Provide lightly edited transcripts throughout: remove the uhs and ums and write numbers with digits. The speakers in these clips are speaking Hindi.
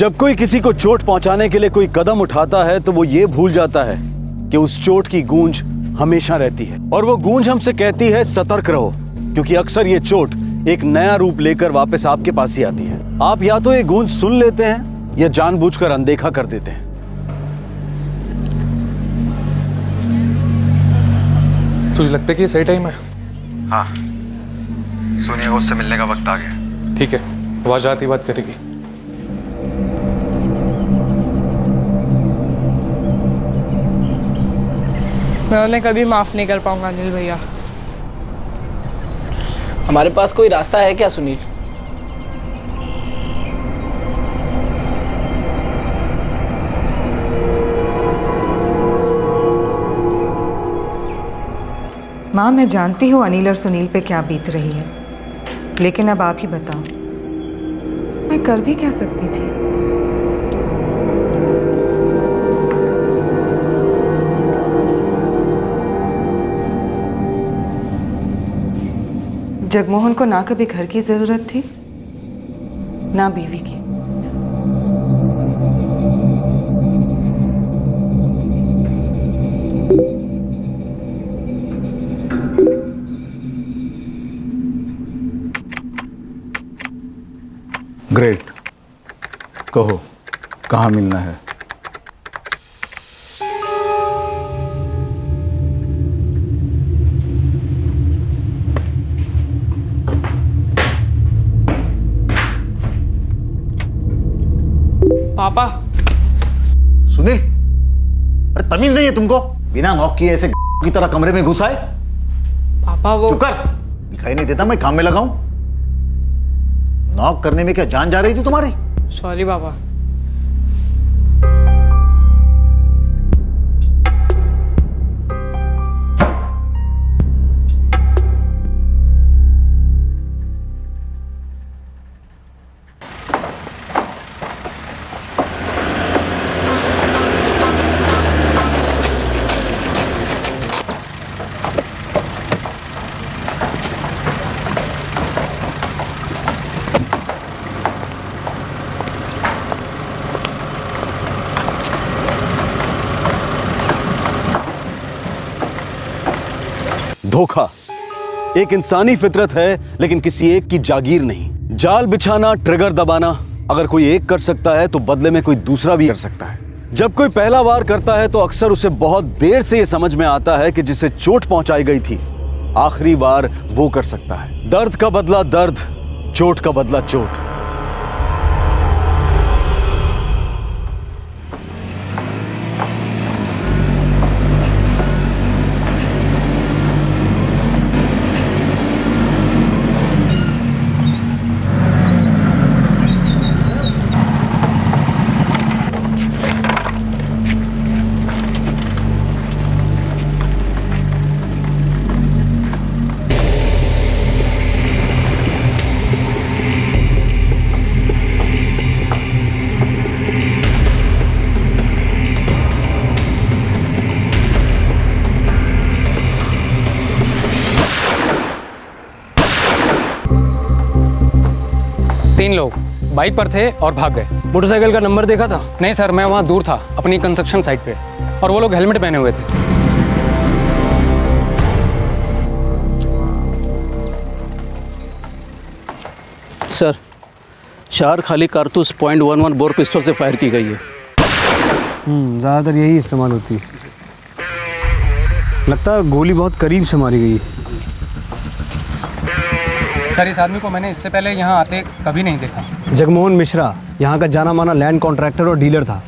जब कोई किसी को चोट पहुंचाने के लिए कोई कदम उठाता है तो वो ये भूल जाता है कि उस चोट की गूंज हमेशा रहती है, और वो गूंज हमसे कहती है सतर्क रहो, क्योंकि अक्सर ये चोट एक नया रूप लेकर वापस आपके पास ही आती है। आप या तो ये गूंज सुन लेते हैं या जानबूझकर अनदेखा कर देते हैं। तुझे लगता है कि ये सही टाइम है? हाँ, सोनिया को उससे मिलने का वक्त आ गया। ठीक है, वहां जाती बात करेगी। मैं उन्हें कभी माफ नहीं कर पाऊंगा अनिल भैया। हमारे पास कोई रास्ता है क्या सुनील? माँ, मैं जानती हूँ अनिल और सुनील पे क्या बीत रही है, लेकिन अब आप ही बताओ, मैं कर भी क्या सकती थी? जगमोहन को ना कभी घर की जरूरत थी, ना बीवी की। ग्रेट, कहो कहाँ मिलना है? पापा। सुनील, अरे तमीज नहीं है तुमको? बिना नॉक किए ऐसे की तरह कमरे में घुस आए? पापा वो चुप कर, दिखाई नहीं देता मैं काम में लगाऊं? नॉक करने में क्या जान जा रही थी तुम्हारी? सॉरी पापा। धोखा एक इंसानी फितरत है, लेकिन किसी एक की जागीर नहीं। जाल बिछाना, ट्रिगर दबाना, अगर कोई एक कर सकता है तो बदले में कोई दूसरा भी कर सकता है। जब कोई पहला वार करता है तो अक्सर उसे बहुत देर से यह समझ में आता है कि जिसे चोट पहुंचाई गई थी, आखिरी वार वो कर सकता है। दर्द का बदला दर्द, चोट का बदला चोट। तीन लोग बाइक पर थे और भाग गए। मोटरसाइकिल का नंबर देखा था? नहीं सर, मैं वहाँ दूर था अपनी कंस्ट्रक्शन साइट पे, और वो लोग हेलमेट पहने हुए थे। सर, 4 खाली कारतूस .11 बोर पिस्टल से फायर की गई है। ज़्यादातर यही इस्तेमाल होती है। लगता है गोली बहुत करीब से मारी गई है। सर, इस आदमी को मैंने इससे पहले यहाँ आते कभी नहीं देखा। जगमोहन मिश्रा यहाँ का जाना माना लैंड कॉन्ट्रैक्टर और डीलर था।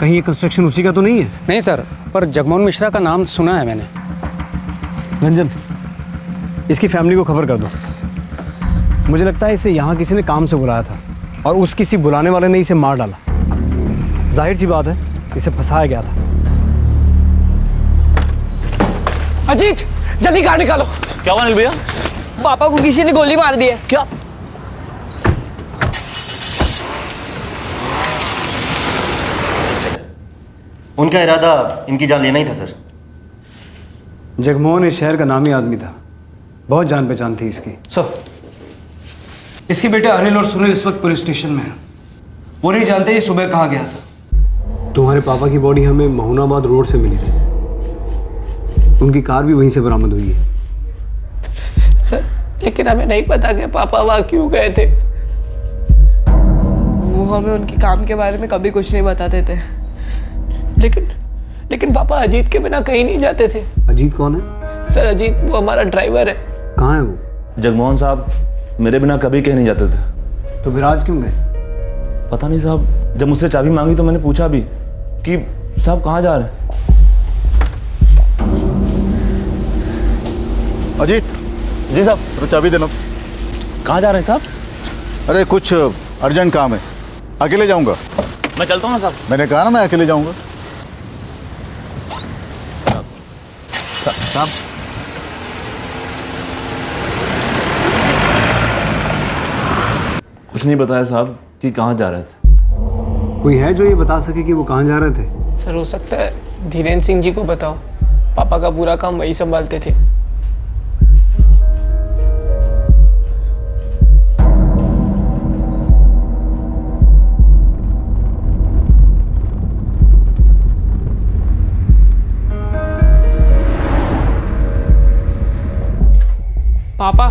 कहीं ये कंस्ट्रक्शन उसी का तो नहीं है? नहीं सर, पर जगमोहन मिश्रा का नाम सुना है मैंने। रंजन, इसकी फैमिली को खबर कर दो। मुझे लगता है इसे यहाँ किसी ने काम से बुलाया था और उस किसी बुलाने वाले ने इसे मार डाला। जाहिर सी बात है, इसे फंसाया गया था। अजीत, जल्दी कार निकालो। क्या हुआ अनिल भैया? पापा को किसी ने गोली मार दी है। क्या? उनका इरादा इनकी जान लेना ही था सर। जगमोहन इस शहर का नामी आदमी था, बहुत जान पहचान थी इसकी। सर, इसके बेटे अनिल और सुनील इस वक्त पुलिस स्टेशन में हैं। वो नहीं जानते ये सुबह कहाँ गया था। तुम्हारे पापा की बॉडी हमें महुनाबाद रोड से मिली थी। उनकी कार भी वहीं से बरामद हुई है। सर लेकिन हमें नहीं पता कि पापा वहाँ क्यों गए थे। वो हमें उनके काम के बारे में कभी कुछ नहीं बताते थे। लेकिन पापा अजीत के बिना कहीं नहीं जाते थे। अजीत कौन है? सर अजीत वो हमारा ड्राइवर है। कहाँ है वो? जगमोहन साहब मेरे बिना कभी कहीं नहीं जाते थे। तो फिर आज क्यों गए? पता नहीं साहब, जब मुझसे चाबी मांगी तो मैंने पूछा भी कि साहब कहाँ जा रहे हैं। अजीत। जी साहब। तो चाबी देना। कहाँ जा रहे हैं साहब? अरे कुछ अर्जेंट काम है, अकेले जाऊंगा। मैं चलता हूँ ना साहब। मैंने कहा ना मैं अकेले जाऊंगा। साहब कुछ नहीं बताया साहब कि कहाँ जा रहे थे। कोई है जो ये बता सके कि वो कहाँ जा रहे थे? सर हो सकता है धीरेन्द्र सिंह जी को बताओ, पापा का पूरा काम वही संभालते थे। पापा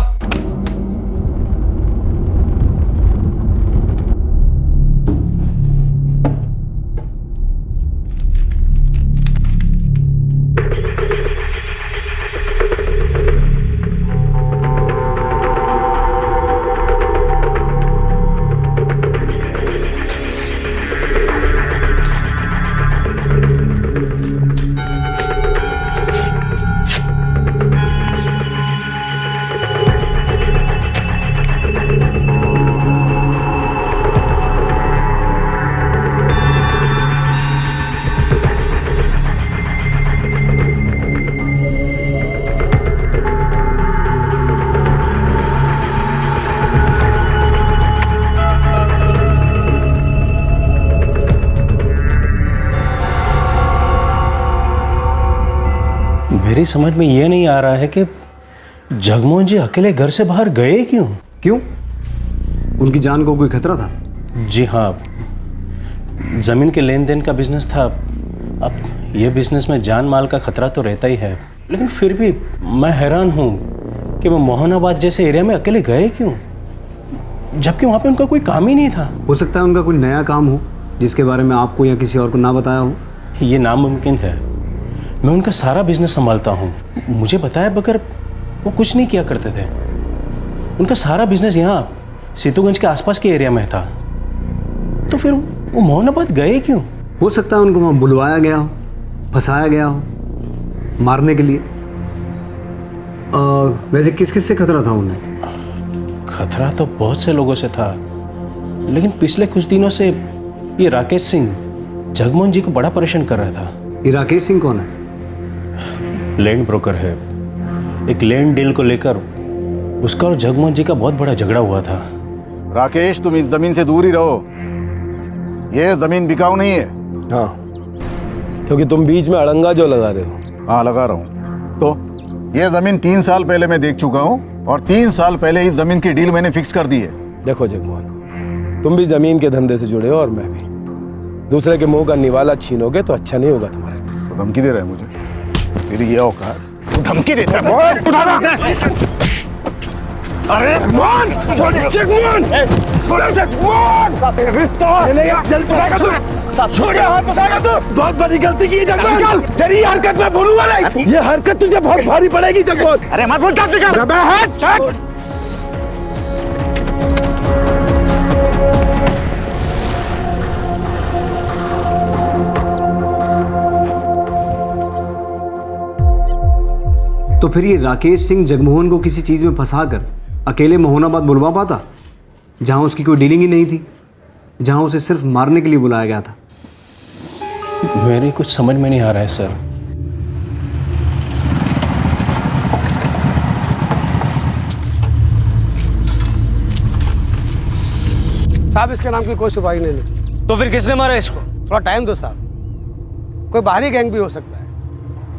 मेरी समझ में ये नहीं आ रहा है कि जगमोहन जी अकेले घर से बाहर गए क्यों? क्यों? उनकी जान को कोई खतरा था? जी हाँ, ज़मीन के लेन देन का बिजनेस था। अब ये बिजनेस में जान माल का खतरा तो रहता ही है, लेकिन फिर भी मैं हैरान हूँ कि वो मोहनाबाद जैसे एरिया में अकेले गए क्यों, जबकि वहाँ पे उनका कोई काम ही नहीं था। हो सकता है उनका कोई नया काम हो जिसके बारे में आपको या किसी और को ना बताया हो। ये नामुमकिन है। मैं उनका सारा बिजनेस संभालता हूँ, मुझे बताया बगैर वो कुछ नहीं किया करते थे। उनका सारा बिजनेस यहाँ सीतूगंज के आसपास के एरिया में था, तो फिर वो मोहनाबाद गए क्यों? हो सकता है उनको वहाँ बुलवाया गया हो, फंसाया गया हो मारने के लिए। वैसे किस किस से खतरा था उन्हें? खतरा तो बहुत से लोगों से था, लेकिन पिछले कुछ दिनों से ये राकेश सिंह जगमोहन जी को बड़ा परेशान कर रहा था। ये राकेश सिंह कौन है? लैंड ब्रोकर है। एक लैंड डील को लेकर उसका और जगमोहन जी का बहुत बड़ा झगड़ा हुआ था। राकेश, तुम इस जमीन से दूर ही रहो, ये जमीन बिकाऊ नहीं है। हाँ, क्योंकि तुम बीच में अड़ंगा जो लगा रहे हो। हाँ, लगा रहा हूँ। तो ये जमीन 3 साल पहले मैं देख चुका हूँ और 3 साल पहले इस जमीन की डील मैंने फिक्स कर दी है। देखो जगमोहन, तुम भी जमीन के धंधे से जुड़े हो और मैं भी। दूसरे के मुंह का निवाला छीनोगे तो अच्छा नहीं होगा तुम्हारे। तो धमकी दे रहा है मुझे? तेरी ये औकात? तू धमकी देता है? अरे मान! छोड़ हाथ उठाएगा तू। बहुत बड़ी गलती की जगमोहन। तेरी हरकत मैं भूलूंगा नहीं। ये हरकत तुझे बहुत भारी पड़ेगी जगमोहन। अरे मत बोल। तो फिर ये राकेश सिंह जगमोहन को किसी चीज़ में फंसाकर अकेले मोहनाबाद बुलवा पाता, जहां उसकी कोई डीलिंग ही नहीं थी, जहां उसे सिर्फ मारने के लिए बुलाया गया था। मेरे कुछ समझ में नहीं आ रहा है सर। साहब, इसके नाम की कोई सुपारी नहीं ली। तो फिर किसने मारा इसको? थोड़ा टाइम दो साहब, कोई बाहरी गैंग भी हो सकता है।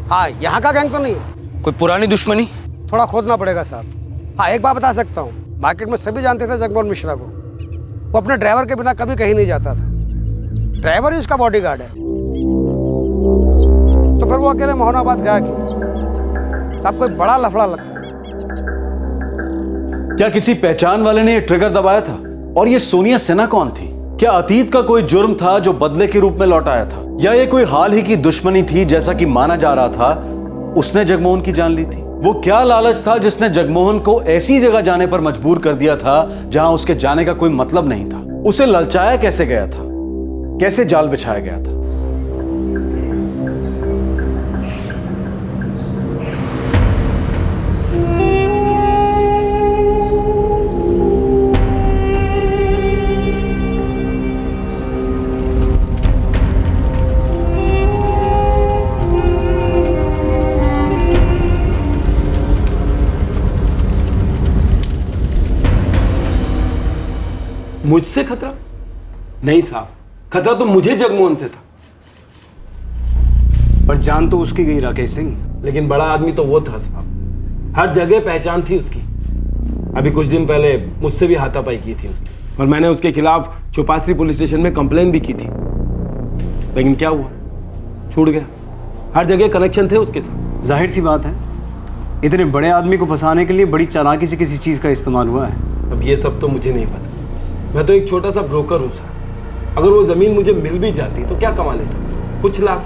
हाँ, यहाँ का गैंग तो नहीं है। कोई पुरानी दुश्मनी? थोड़ा खोदना पड़ेगा साहब। हाँ, एक बात बता सकता हूँ, मार्केट में सभी जानते थे जगमोहन मिश्रा को। वो अपने ड्राइवर के बिना कभी कहीं नहीं जाता था। ड्राइवर ही उसका बॉडीगार्ड है। तो फिर वो अकेले मोहनाबाद गया क्यों? सब कोई बड़ा लफड़ा लगता है। क्या किसी पहचान वाले ने ये ट्रिगर दबाया था? और ये सोनिया सिन्हा कौन थी? क्या अतीत का कोई जुर्म था जो बदले के रूप में लौट आया था, या ये कोई हाल ही की दुश्मनी थी जैसा कि माना जा रहा था? उसने जगमोहन की जान ली थी। वो क्या लालच था जिसने जगमोहन को ऐसी जगह जाने पर मजबूर कर दिया था जहां उसके जाने का कोई मतलब नहीं था? उसे ललचाया कैसे गया था? कैसे जाल बिछाया गया था? मुझसे खतरा? नहीं साहब, खतरा तो मुझे जगमोहन से था। पर जान तो उसकी गई राकेश सिंह। लेकिन बड़ा आदमी तो वो था साहब, हर जगह पहचान थी उसकी। अभी कुछ दिन पहले मुझसे भी हाथापाई की थी उसने, और मैंने उसके खिलाफ चौपासी पुलिस स्टेशन में कंप्लेन भी की थी। लेकिन क्या हुआ, छूट गया। हर जगह कनेक्शन थे उसके साथ। जाहिर सी बात है, इतने बड़े आदमी को फंसाने के लिए बड़ी चालाकी से किसी चीज़ का इस्तेमाल हुआ है। अब ये सब तो मुझे नहीं पता, मैं तो एक छोटा सा ब्रोकर हूँ साहब। अगर वो ज़मीन मुझे मिल भी जाती तो क्या कमा लेता? कुछ लाख।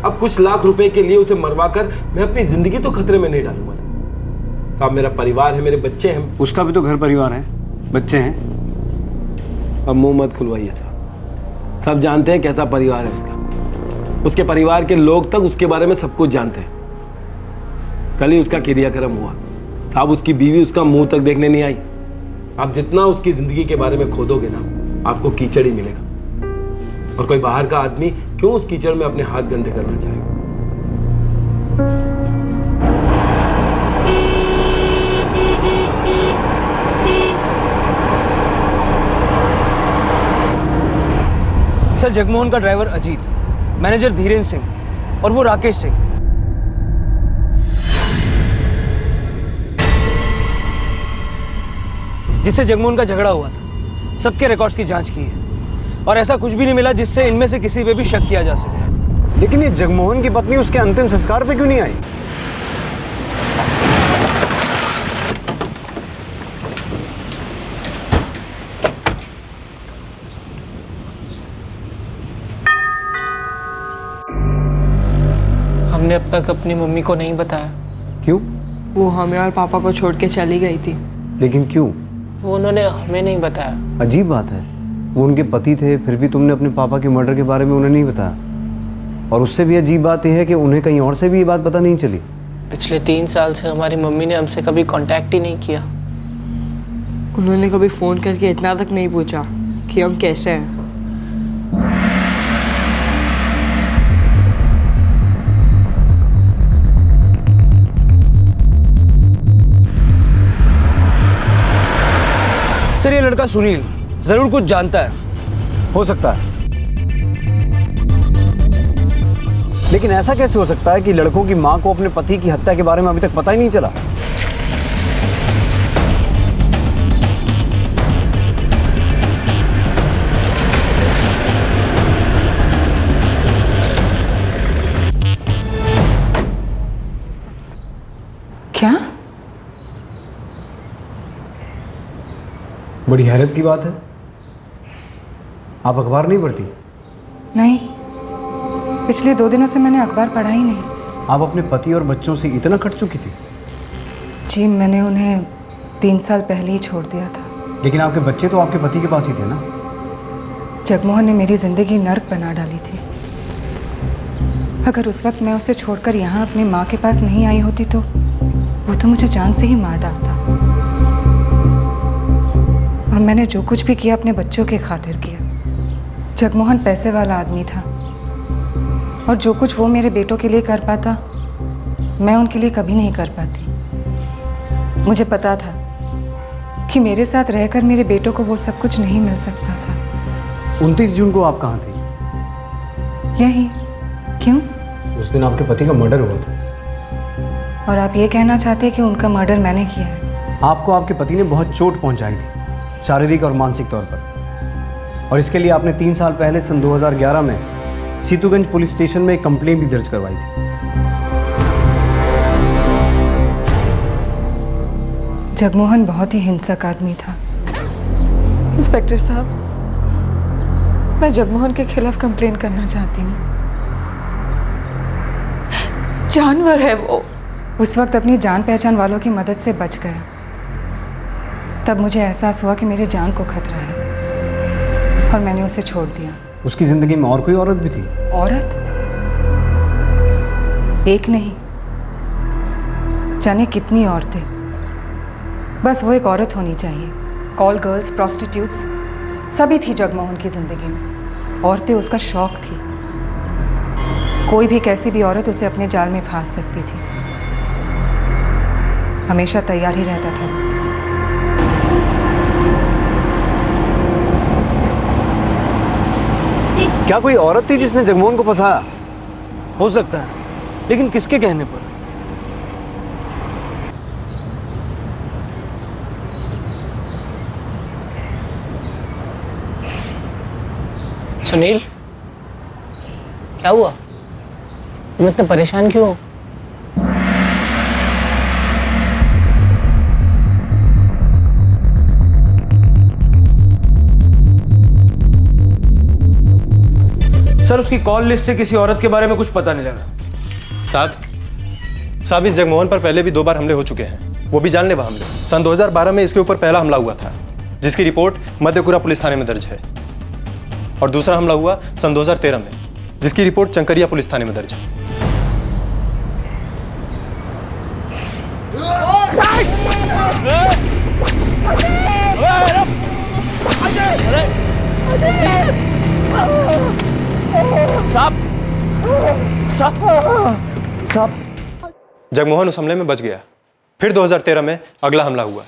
अब कुछ लाख रुपए के लिए उसे मरवाकर मैं अपनी ज़िंदगी तो खतरे में नहीं डालूंगा साहब। मेरा परिवार है, मेरे बच्चे हैं। उसका भी तो घर परिवार है, बच्चे हैं। अब मुंह मत खुलवाइए साहब, सब जानते हैं कैसा परिवार है उसका। उसके परिवार के लोग तक उसके बारे में सब कुछ जानते हैं। कल ही उसका क्रियाक्रम हुआ साहब, उसकी बीवी उसका मुंह तक देखने नहीं आई। आप जितना उसकी जिंदगी के बारे में खोदोगे ना, आपको कीचड़ ही मिलेगा। और कोई बाहर का आदमी क्यों उस कीचड़ में अपने हाथ गंदे करना चाहेगा? सर, जगमोहन का ड्राइवर अजीत, मैनेजर धीरेन्द्र सिंह और वो राकेश सिंह। जिससे जगमोहन का झगड़ा हुआ था, सबके रिकॉर्ड्स की जांच की है और ऐसा कुछ भी नहीं मिला जिससे इनमें से किसी पे भी शक किया जा सके। लेकिन ये जगमोहन की पत्नी उसके अंतिम संस्कार पे क्यों नहीं आई? हमने अब तक अपनी मम्मी को नहीं बताया। क्यों? वो हमें और पापा को छोड़ के चली गई थी। लेकिन क्यों? वो उन्होंने हमें नहीं बताया। अजीब बात है, वो उनके पति थे, फिर भी तुमने अपने पापा के मर्डर के बारे में उन्हें नहीं बताया। और उससे भी अजीब बात यह है कि उन्हें कहीं और से भी ये बात पता नहीं चली। पिछले 3 साल से हमारी मम्मी ने हमसे कभी कांटेक्ट ही नहीं किया। उन्होंने कभी फ़ोन करके इतना तक नहीं पूछा कि हम कैसे हैं। सर, ये लड़का सुनील जरूर कुछ जानता है। हो सकता है, लेकिन ऐसा कैसे हो सकता है कि लड़कों की मां को अपने पति की हत्या के बारे में अभी तक पता ही नहीं चला? क्या? बड़ी हैरत की बात है। आप अखबार नहीं पढ़ती? नहीं, पिछले 2 दिनों से मैंने अखबार पढ़ा ही नहीं। आप अपने पति और बच्चों से इतना कट चुकी थी? जी, मैंने उन्हें 3 साल पहले ही छोड़ दिया था। लेकिन आपके बच्चे तो आपके पति के पास ही थे ना? जगमोहन ने मेरी जिंदगी नर्क बना डाली थी। अगर उस वक्त मैं उसे छोड़कर यहाँ अपनी माँ के पास नहीं आई होती तो वो तो मुझे जान से ही मार डालता। और मैंने जो कुछ भी किया अपने बच्चों के खातिर किया। जगमोहन पैसे वाला आदमी था और जो कुछ वो मेरे बेटों के लिए कर पाता, मैं उनके लिए कभी नहीं कर पाती। मुझे पता था कि मेरे साथ रहकर मेरे बेटों को वो सब कुछ नहीं मिल सकता था। 29 जून को आप कहाँ थे? यही। क्यों? उस दिन आपके पति का मर्डर हुआ था। और आप ये कहना चाहते हैं कि उनका मर्डर मैंने किया है? आपको आपके पति ने बहुत चोट पहुंचाई थी, शारीरिक और मानसिक तौर पर। और इसके लिए आपने 3 साल पहले सन 2011 में सीतूगंज पुलिस स्टेशन में एक कंप्लेंट भी दर्ज करवाई थी। जगमोहन बहुत ही हिंसक आदमी था। इंस्पेक्टर साहब, मैं जगमोहन के खिलाफ कंप्लेंट करना चाहती हूँ। जानवर है वो। उस वक्त अपनी जान पहचान वालों की मदद से बच गया। तब मुझे एहसास हुआ कि मेरी जान को खतरा है और मैंने उसे छोड़ दिया। उसकी जिंदगी में और कोई औरत भी थी? औरत? एक नहीं, जाने कितनी औरतें। बस वो एक औरत होनी चाहिए। कॉल गर्ल्स, प्रोस्टिट्यूट्स सभी थी जगमोहन की जिंदगी में। औरतें उसका शौक थी। कोई भी कैसी भी औरत उसे अपने जाल में फंस सकती थी। हमेशा तैयार ही रहता था वो। क्या कोई औरत थी जिसने जगमोहन को फंसाया? हो सकता है, लेकिन किसके कहने पर? सुनील, क्या हुआ? तुम इतने परेशान क्यों हो? सर, उसकी कॉल लिस्ट से किसी औरत के बारे में कुछ पता नहीं लगा। साहब इस जगमोहन पर पहले भी 2 बार हमले हो चुके हैं, वो भी जानलेवा हमले। सन 2012 में इसके ऊपर पहला हमला हुआ था, जिसकी रिपोर्ट मध्यपुरा पुलिस थाने में दर्ज है, और दूसरा हमला हुआ सन 2013 में, जिसकी रिपोर्ट चंकरिया पुलिस थाने में दर्ज है। जगमोहन उस हमले में बच गया। फिर 2013 में अगला हमला हुआ।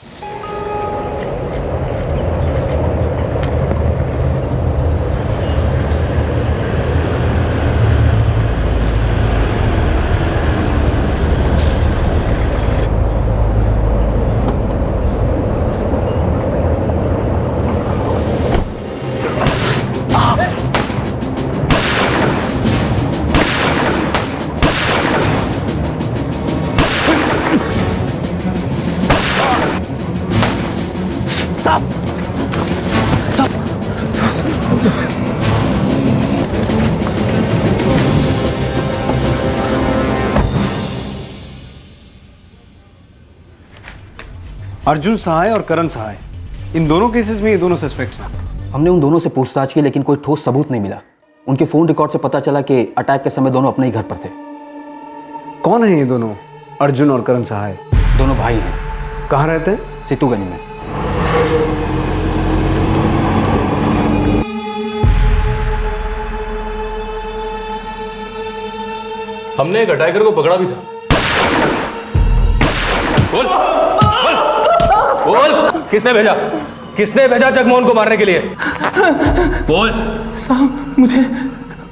अर्जुन सहाय और करण सहाय, इन दोनों केसेस में ये दोनों सस्पेक्ट्स हैं। हमने उन दोनों से पूछताछ की, लेकिन कोई ठोस सबूत नहीं मिला। उनके फोन रिकॉर्ड से पता चला कि अटैक के समय दोनों अपने ही घर पर थे। कौन है ये दोनों, अर्जुन और करण सहाय? दोनों भाई हैं। कहाँ रहते हैं? सीतूगंज में। हमने एक अटैकर को पकड़ा भी था। बोल बोल बोल, किसने भेजा? किसने भेजा जगमोहन को मारने के लिए? बोल। साहब, मुझे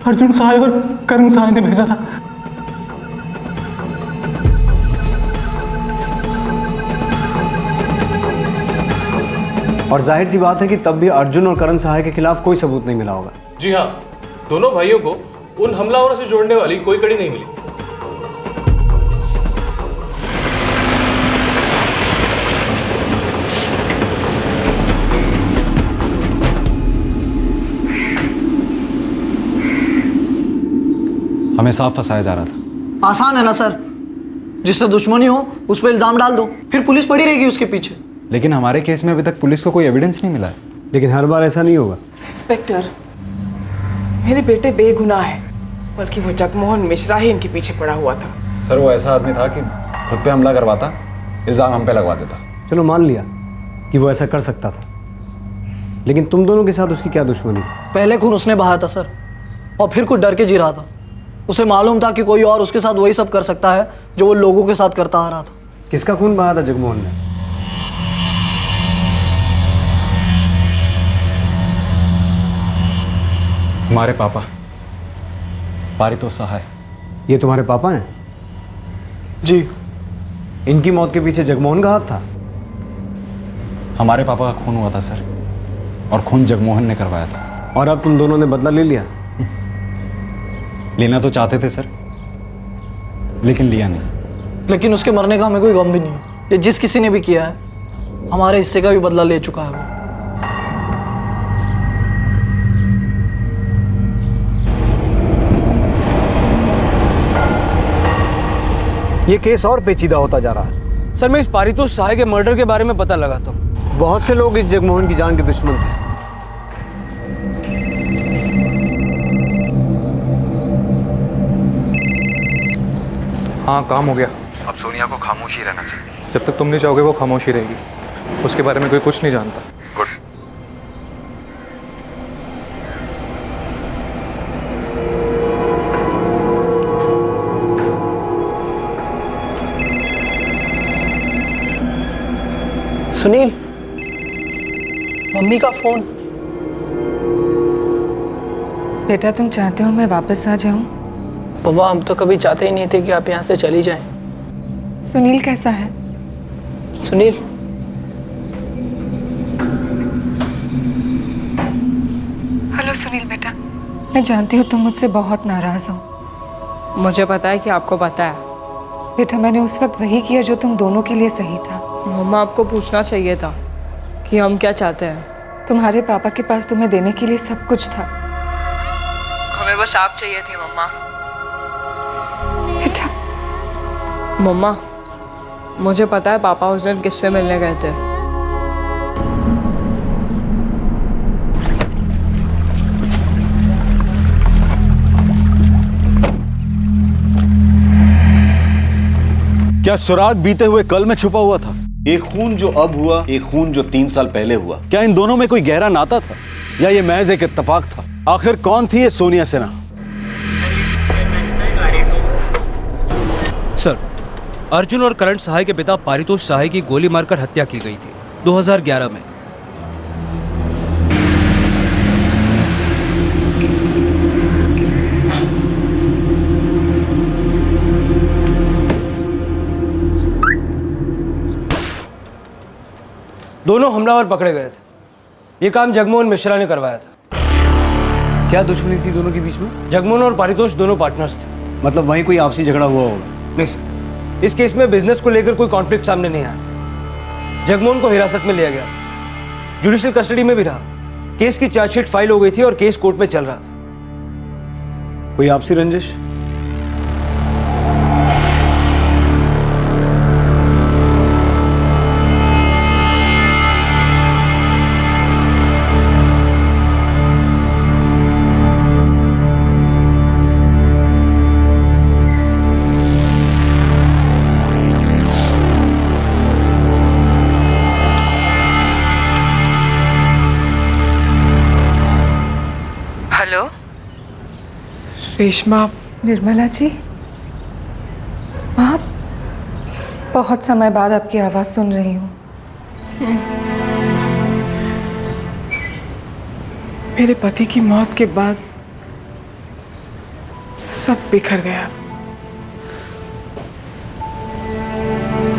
अर्जुन सहाय और करण सहाय ने भेजा था। और जाहिर सी बात है कि तब भी अर्जुन और करण सहाय के खिलाफ कोई सबूत नहीं मिला होगा। जी हाँ, दोनों भाइयों को उन हमलावरों से जोड़ने वाली कोई कड़ी नहीं मिली। हमें साफ फंसाया जा रहा था। आसान है ना सर, जिससे दुश्मनी हो उस पर इल्जाम डाल दो, फिर पुलिस पड़ी रहेगी उसके पीछे। लेकिन हमारे केस में अभी तक पुलिस को कोई एविडेंस नहीं मिला है। लेकिन हर बार ऐसा नहीं होगा। इंस्पेक्टर, मेरे बेटे बेगुनाह है, बल्कि वो जगमोहन मिश्रा ही इनके पीछे पड़ा हुआ था। सर, वो ऐसा आदमी था कि खुद पे हमला करवाता, इल्जाम हम पे लगवा देता। चलो मान लिया कि वो ऐसा कर सकता था, लेकिन तुम दोनों के साथ उसकी क्या दुश्मनी थी? पहले खून उसने बहाया था सर, और फिर कुछ डर के जी रहा था। उसे मालूम था कि कोई और उसके साथ वही सब कर सकता है जो वो लोगों के साथ करता आ रहा था। किसका खून बहाया था जगमोहन ने? हमारे पापा पारितोष सहाय। ये तुम्हारे पापा हैं? जी। इनकी मौत के पीछे जगमोहन का हाथ था? हमारे पापा का खून हुआ था सर, और खून जगमोहन ने करवाया था। और अब तुम दोनों ने बदला ले लिया? लेना तो चाहते थे सर, लेकिन लिया नहीं। लेकिन उसके मरने का हमें कोई गम भी नहीं है। ये जिस किसी ने भी किया है हमारे हिस्से का भी बदला ले चुका है वो। ये केस और पेचीदा होता जा रहा है। सर मैं इस पारितोष सहाय के मर्डर के बारे में पता लगाता हूँ। बहुत से लोग इस जगमोहन की जान के दुश्मन थे। हाँ काम हो गया। अब सोनिया को खामोशी रहना चाहिए। जब तक तुम नहीं चाहोगे वो खामोश ही रहेगी। उसके बारे में कोई कुछ नहीं जानता। गुड। सुनील, मम्मी का फोन। बेटा तुम चाहते हो मैं वापस आ जाऊं? बाबा हम तो कभी चाहते ही नहीं थे कि आप यहाँ से चली जाएं। सुनील कैसा है? सुनील, हेलो सुनील बेटा, मैं जानती हूँ तुम मुझसे बहुत नाराज हो। मुझे पता है कि आपको पता है। बेटा मैंने उस वक्त वही किया जो तुम दोनों के लिए सही था। मम्मा आपको पूछना चाहिए था कि हम क्या चाहते हैं। तुम्हारे पापा के पास तुम्हें देने के लिए सब कुछ था। हमें बस आप चाहिए थी मम्मा। बेटा। मम्मा मुझे पता है पापा उस दिन किससे मिलने गए थे। क्या सुराग बीते हुए कल में छुपा हुआ था? एक खून जो अब हुआ, एक खून जो 3 साल पहले हुआ, क्या इन दोनों में कोई गहरा नाता था या ये महज एक इत्तेफाक था? आखिर कौन थी ये सोनिया सिन्हा? सर, अर्जुन और करण सहाय के पिता पारितोष सहाय की गोली मारकर हत्या की गई थी 2011 में। दोनों हमलावर पकड़े गए थे। ये काम जगमोहन मिश्रा ने करवाया था। क्या दुश्मनी थी दोनों के बीच में? जगमोहन और पारितोष दोनों पार्टनर्स थे। मतलब वहीं कोई आपसी झगड़ा हुआ होगा? नहीं सर, इस केस में बिजनेस को लेकर कोई कॉन्फ्लिक्ट सामने नहीं आया। जगमोहन को हिरासत में लिया गया, जुडिशियल कस्टडी में भी रहा। केस की चार्जशीट फाइल हो गई थी और केस कोर्ट में चल रहा था। कोई आपसी रंजिश? हेलो रेशमा। निर्मला जी, आप? बहुत समय बाद आपकी आवाज़ सुन रही हूँ। मेरे पति की मौत के बाद सब बिखर गया।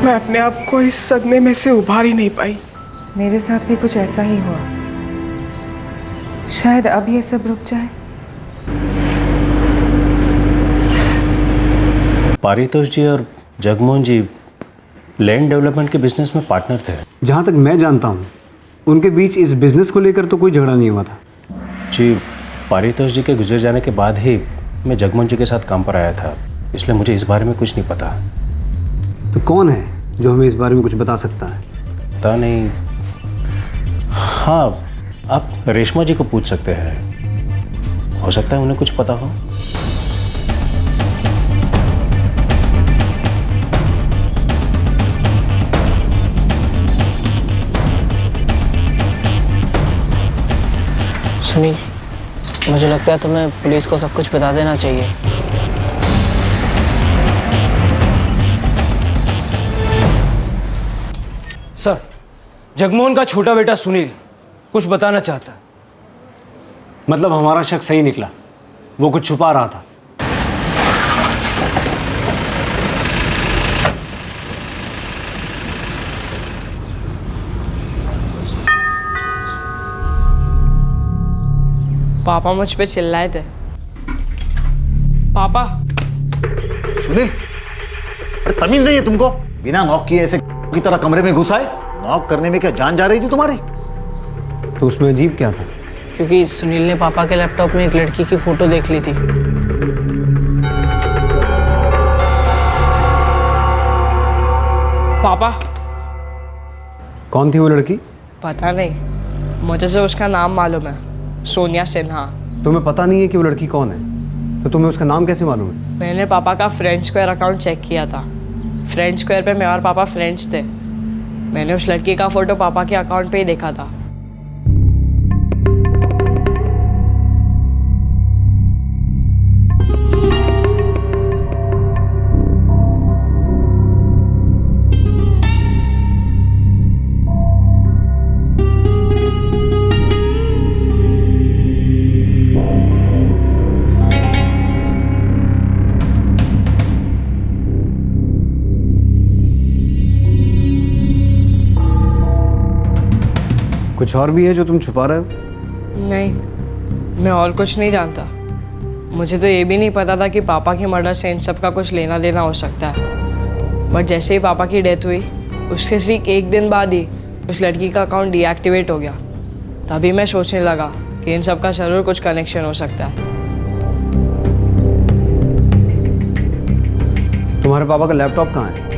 मैं अपने आप को इस सदमे में से उभार ही नहीं पाई। मेरे साथ भी कुछ ऐसा ही हुआ। शायद अब ये सब रुक जाए। पारितोष जी और जगमोहन जी लैंड डेवलपमेंट के बिजनेस में पार्टनर थे। जहाँ तक मैं जानता हूँ उनके बीच इस बिजनेस को लेकर तो कोई झगड़ा नहीं हुआ था। जी, पारितोष जी के गुजर जाने के बाद ही मैं जगमोहन जी के साथ काम पर आया था, इसलिए मुझे इस बारे में कुछ नहीं पता। तो कौन है जो हमें इस बारे में कुछ बता सकता है? पता नहीं। हाँ, आप रेशमा जी को पूछ सकते हैं, हो सकता है उन्हें कुछ पता हो। सुनील, मुझे लगता है तुम्हें पुलिस को सब कुछ बता देना चाहिए। सर, जगमोहन का छोटा बेटा सुनील कुछ बताना चाहता है। मतलब हमारा शक सही निकला, वो कुछ छुपा रहा था। पापा मुझ पे चिल्लाए थे। पापा। सुनील, अरे तमीज नहीं है तुमको? बिना नॉक किए ऐसे की तरह कमरे में घुस आए। नॉक करने में क्या जान जा रही थी तुम्हारी? तो उसमें अजीब क्या था? क्योंकि सुनील ने पापा के लैपटॉप में एक लड़की की फोटो देख ली थी। पापा। कौन थी वो लड़की? पता नहीं, मुझे सिर्फ उसका नाम मालूम है, सोनिया सिन्हा। तुम्हें पता नहीं है कि वो लड़की कौन है? तो तुम्हें उसका नाम कैसे मालूम है? मैंने पापा का फ्रेंड स्क्वायर अकाउंट चेक किया था। फ्रेंड स्क्वायर पे मैं और पापा फ्रेंड्स थे। मैंने उस लड़की का फोटो पापा के अकाउंट पे ही देखा था। कुछ और भी है जो तुम छुपा रहे हो? नहीं, मैं और कुछ नहीं जानता। मुझे तो ये भी नहीं पता था कि पापा के मर्डर से इन सब का कुछ लेना देना हो सकता है। बट जैसे ही पापा की डेथ हुई, उसके ठीक एक दिन बाद ही उस लड़की का अकाउंट डीएक्टिवेट हो गया। तभी मैं सोचने लगा कि इन सब का ज़रूर कुछ कनेक्शन हो सकता है। तुम्हारे पापा का लैपटॉप कहाँ है?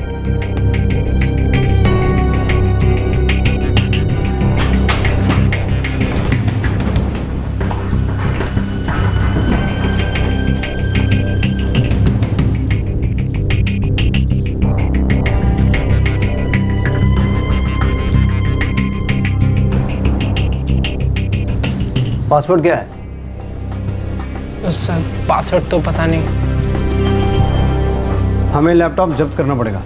पासवर्ड क्या है? सर पासवर्ड तो पता नहीं। हमें लैपटॉप जब्त करना पड़ेगा।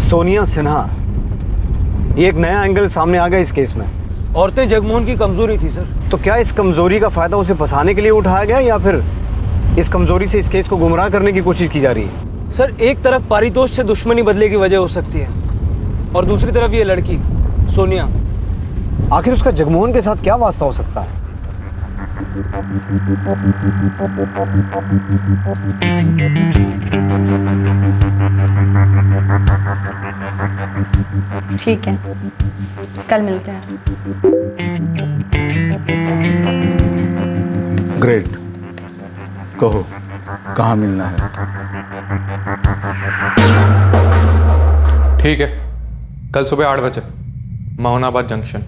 सोनिया सिन्हा, ये एक नया एंगल सामने आ गया इस केस में। औरतें जगमोहन की कमजोरी थी सर। तो क्या इस कमजोरी का फायदा उसे फंसाने के लिए उठाया गया या फिर इस कमजोरी से इस केस को गुमराह करने की कोशिश की जा रही है? सर एक तरफ पारितोष से दुश्मनी बदले की वजह हो सकती है और दूसरी तरफ ये लड़की सोनिया। आखिर उसका जगमोहन के साथ क्या वास्ता हो सकता है? ठीक है, कल मिलते हैं। ग्रेट, कहो कहाँ मिलना है? ठीक है, कल सुबह 8 बजे मोहनाबाद जंक्शन।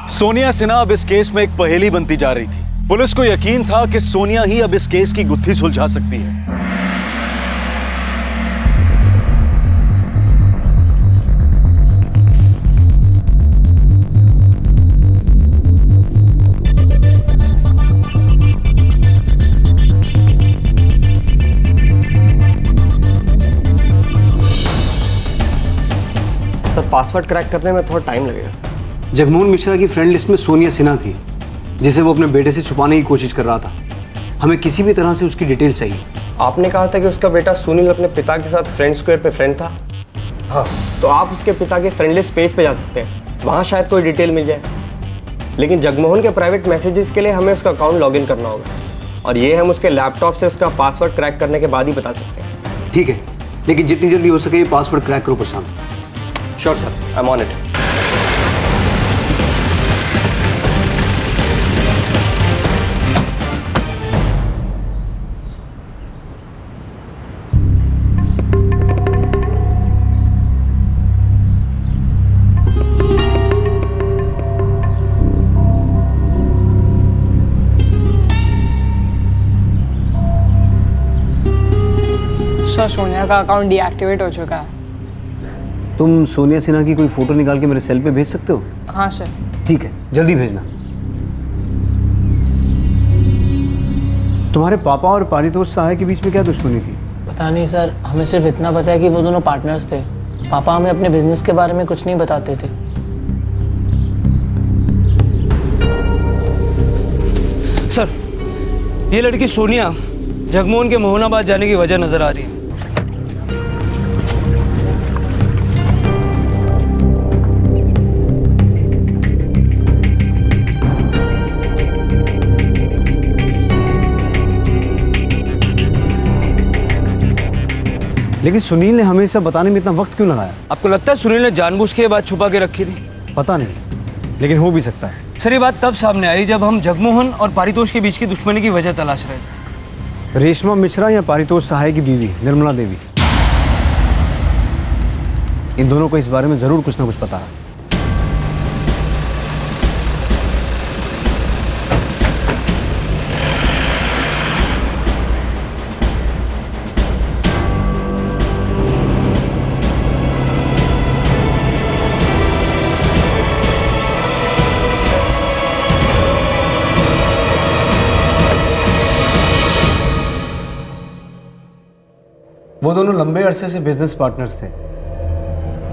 सोनिया सिन्हा अब इस केस में एक पहेली बनती जा रही थी। पुलिस को यकीन था कि सोनिया ही अब इस केस की गुत्थी सुलझा सकती है। सर पासवर्ड क्रैक करने में थोड़ा टाइम लगेगा। जगमोहन मिश्रा की फ्रेंड लिस्ट में सोनिया सिन्हा थी, जिसे वो अपने बेटे से छुपाने की कोशिश कर रहा था। हमें किसी भी तरह से उसकी डिटेल चाहिए। आपने कहा था कि उसका बेटा सुनील अपने पिता के साथ फ्रेंड स्क्वायर पे फ्रेंड था। हाँ, तो आप उसके पिता के फ्रेंड लिस्ट पेज पे जा सकते हैं, वहाँ शायद कोई डिटेल मिल जाए। लेकिन जगमोहन के प्राइवेट मैसेजेस के लिए हमें उसका अकाउंट लॉगिन करना होगा, और ये हम उसके लैपटॉप से उसका पासवर्ड क्रैक करने के बाद ही बता सकते हैं। ठीक है, लेकिन जितनी जल्दी हो सके ये पासवर्ड क्रैक करो Prashant. Sure sir, I am on it. Sir Sonia का अकाउंट डीएक्टिवेट हो चुका है। तुम सोनिया सिन्हा की कोई फोटो निकाल के मेरे सेल पे भेज सकते हो? हाँ सर। ठीक है, जल्दी भेजना। तुम्हारे पापा और पारितोष सहाय के बीच में क्या दुश्मनी थी? पता नहीं सर, हमें सिर्फ इतना पता है कि वो दोनों पार्टनर्स थे। पापा हमें अपने बिजनेस के बारे में कुछ नहीं बताते थे। सर, ये लड़की सोनिया जगमोहन के मोहनाबाद जाने की वजह नजर आ रही है। लेकिन सुनील ने हमें सब बताने में इतना वक्त क्यों लगाया? आपको लगता है सुनील ने जानबूझ के ये बात छुपा के रखी थी? पता नहीं, लेकिन हो भी सकता है। सर, ये बात तब सामने आई जब हम जगमोहन और पारितोष के बीच की दुश्मनी की वजह तलाश रहे थे। रेशमा मिश्रा या पारितोष सहाय की बीवी निर्मला देवी, इन दोनों को इस बारे में जरूर कुछ ना कुछ पता है। वो दोनों लंबे अरसे से बिजनेस पार्टनर्स थे,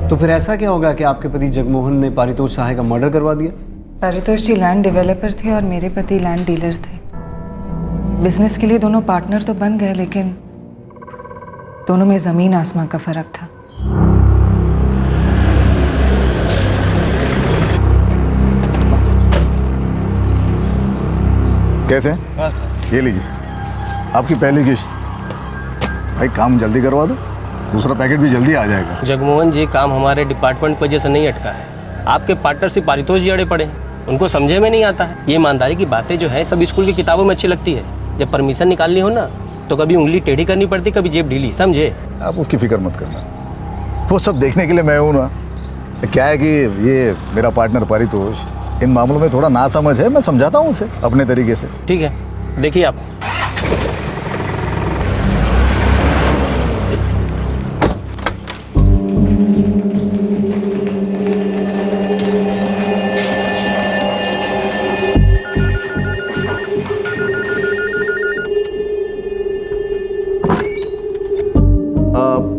तो फिर ऐसा क्या होगा कि आपके पति जगमोहन ने पारितोष सहाय का मर्डर करवा दिया? पारितोष जी लैंड डेवलपर थे और मेरे पति लैंड डीलर थे। बिजनेस के लिए दोनों पार्टनर तो बन गए, लेकिन दोनों में जमीन आसमां का फर्क था। कैसे? ये लीजिए आपकी पहली किश्त। भाई काम जल्दी करवा दो, दूसरा पैकेट भी जल्दी आ जाएगा। जगमोहन जी, काम हमारे डिपार्टमेंट की वजह से नहीं अटका है। आपके पार्टनरशिप पारितोष जी अड़े पड़े हैं, उनको समझे में नहीं आता है। ये ईमानदारी की बातें जो है सब स्कूल की किताबों में अच्छी लगती है, जब परमिशन निकालनी हो ना तो कभी उंगली टेढ़ी करनी पड़ती, कभी जेब ढीली, समझे? आप उसकी फिक्र मत करना, वो सब देखने के लिए मैं हूँ ना। क्या है कि ये मेरा पार्टनर पारितोष इन मामलों में थोड़ा नासमझ है, मैं समझाता हूँ उसे अपने तरीके से। ठीक है, देखिए आप।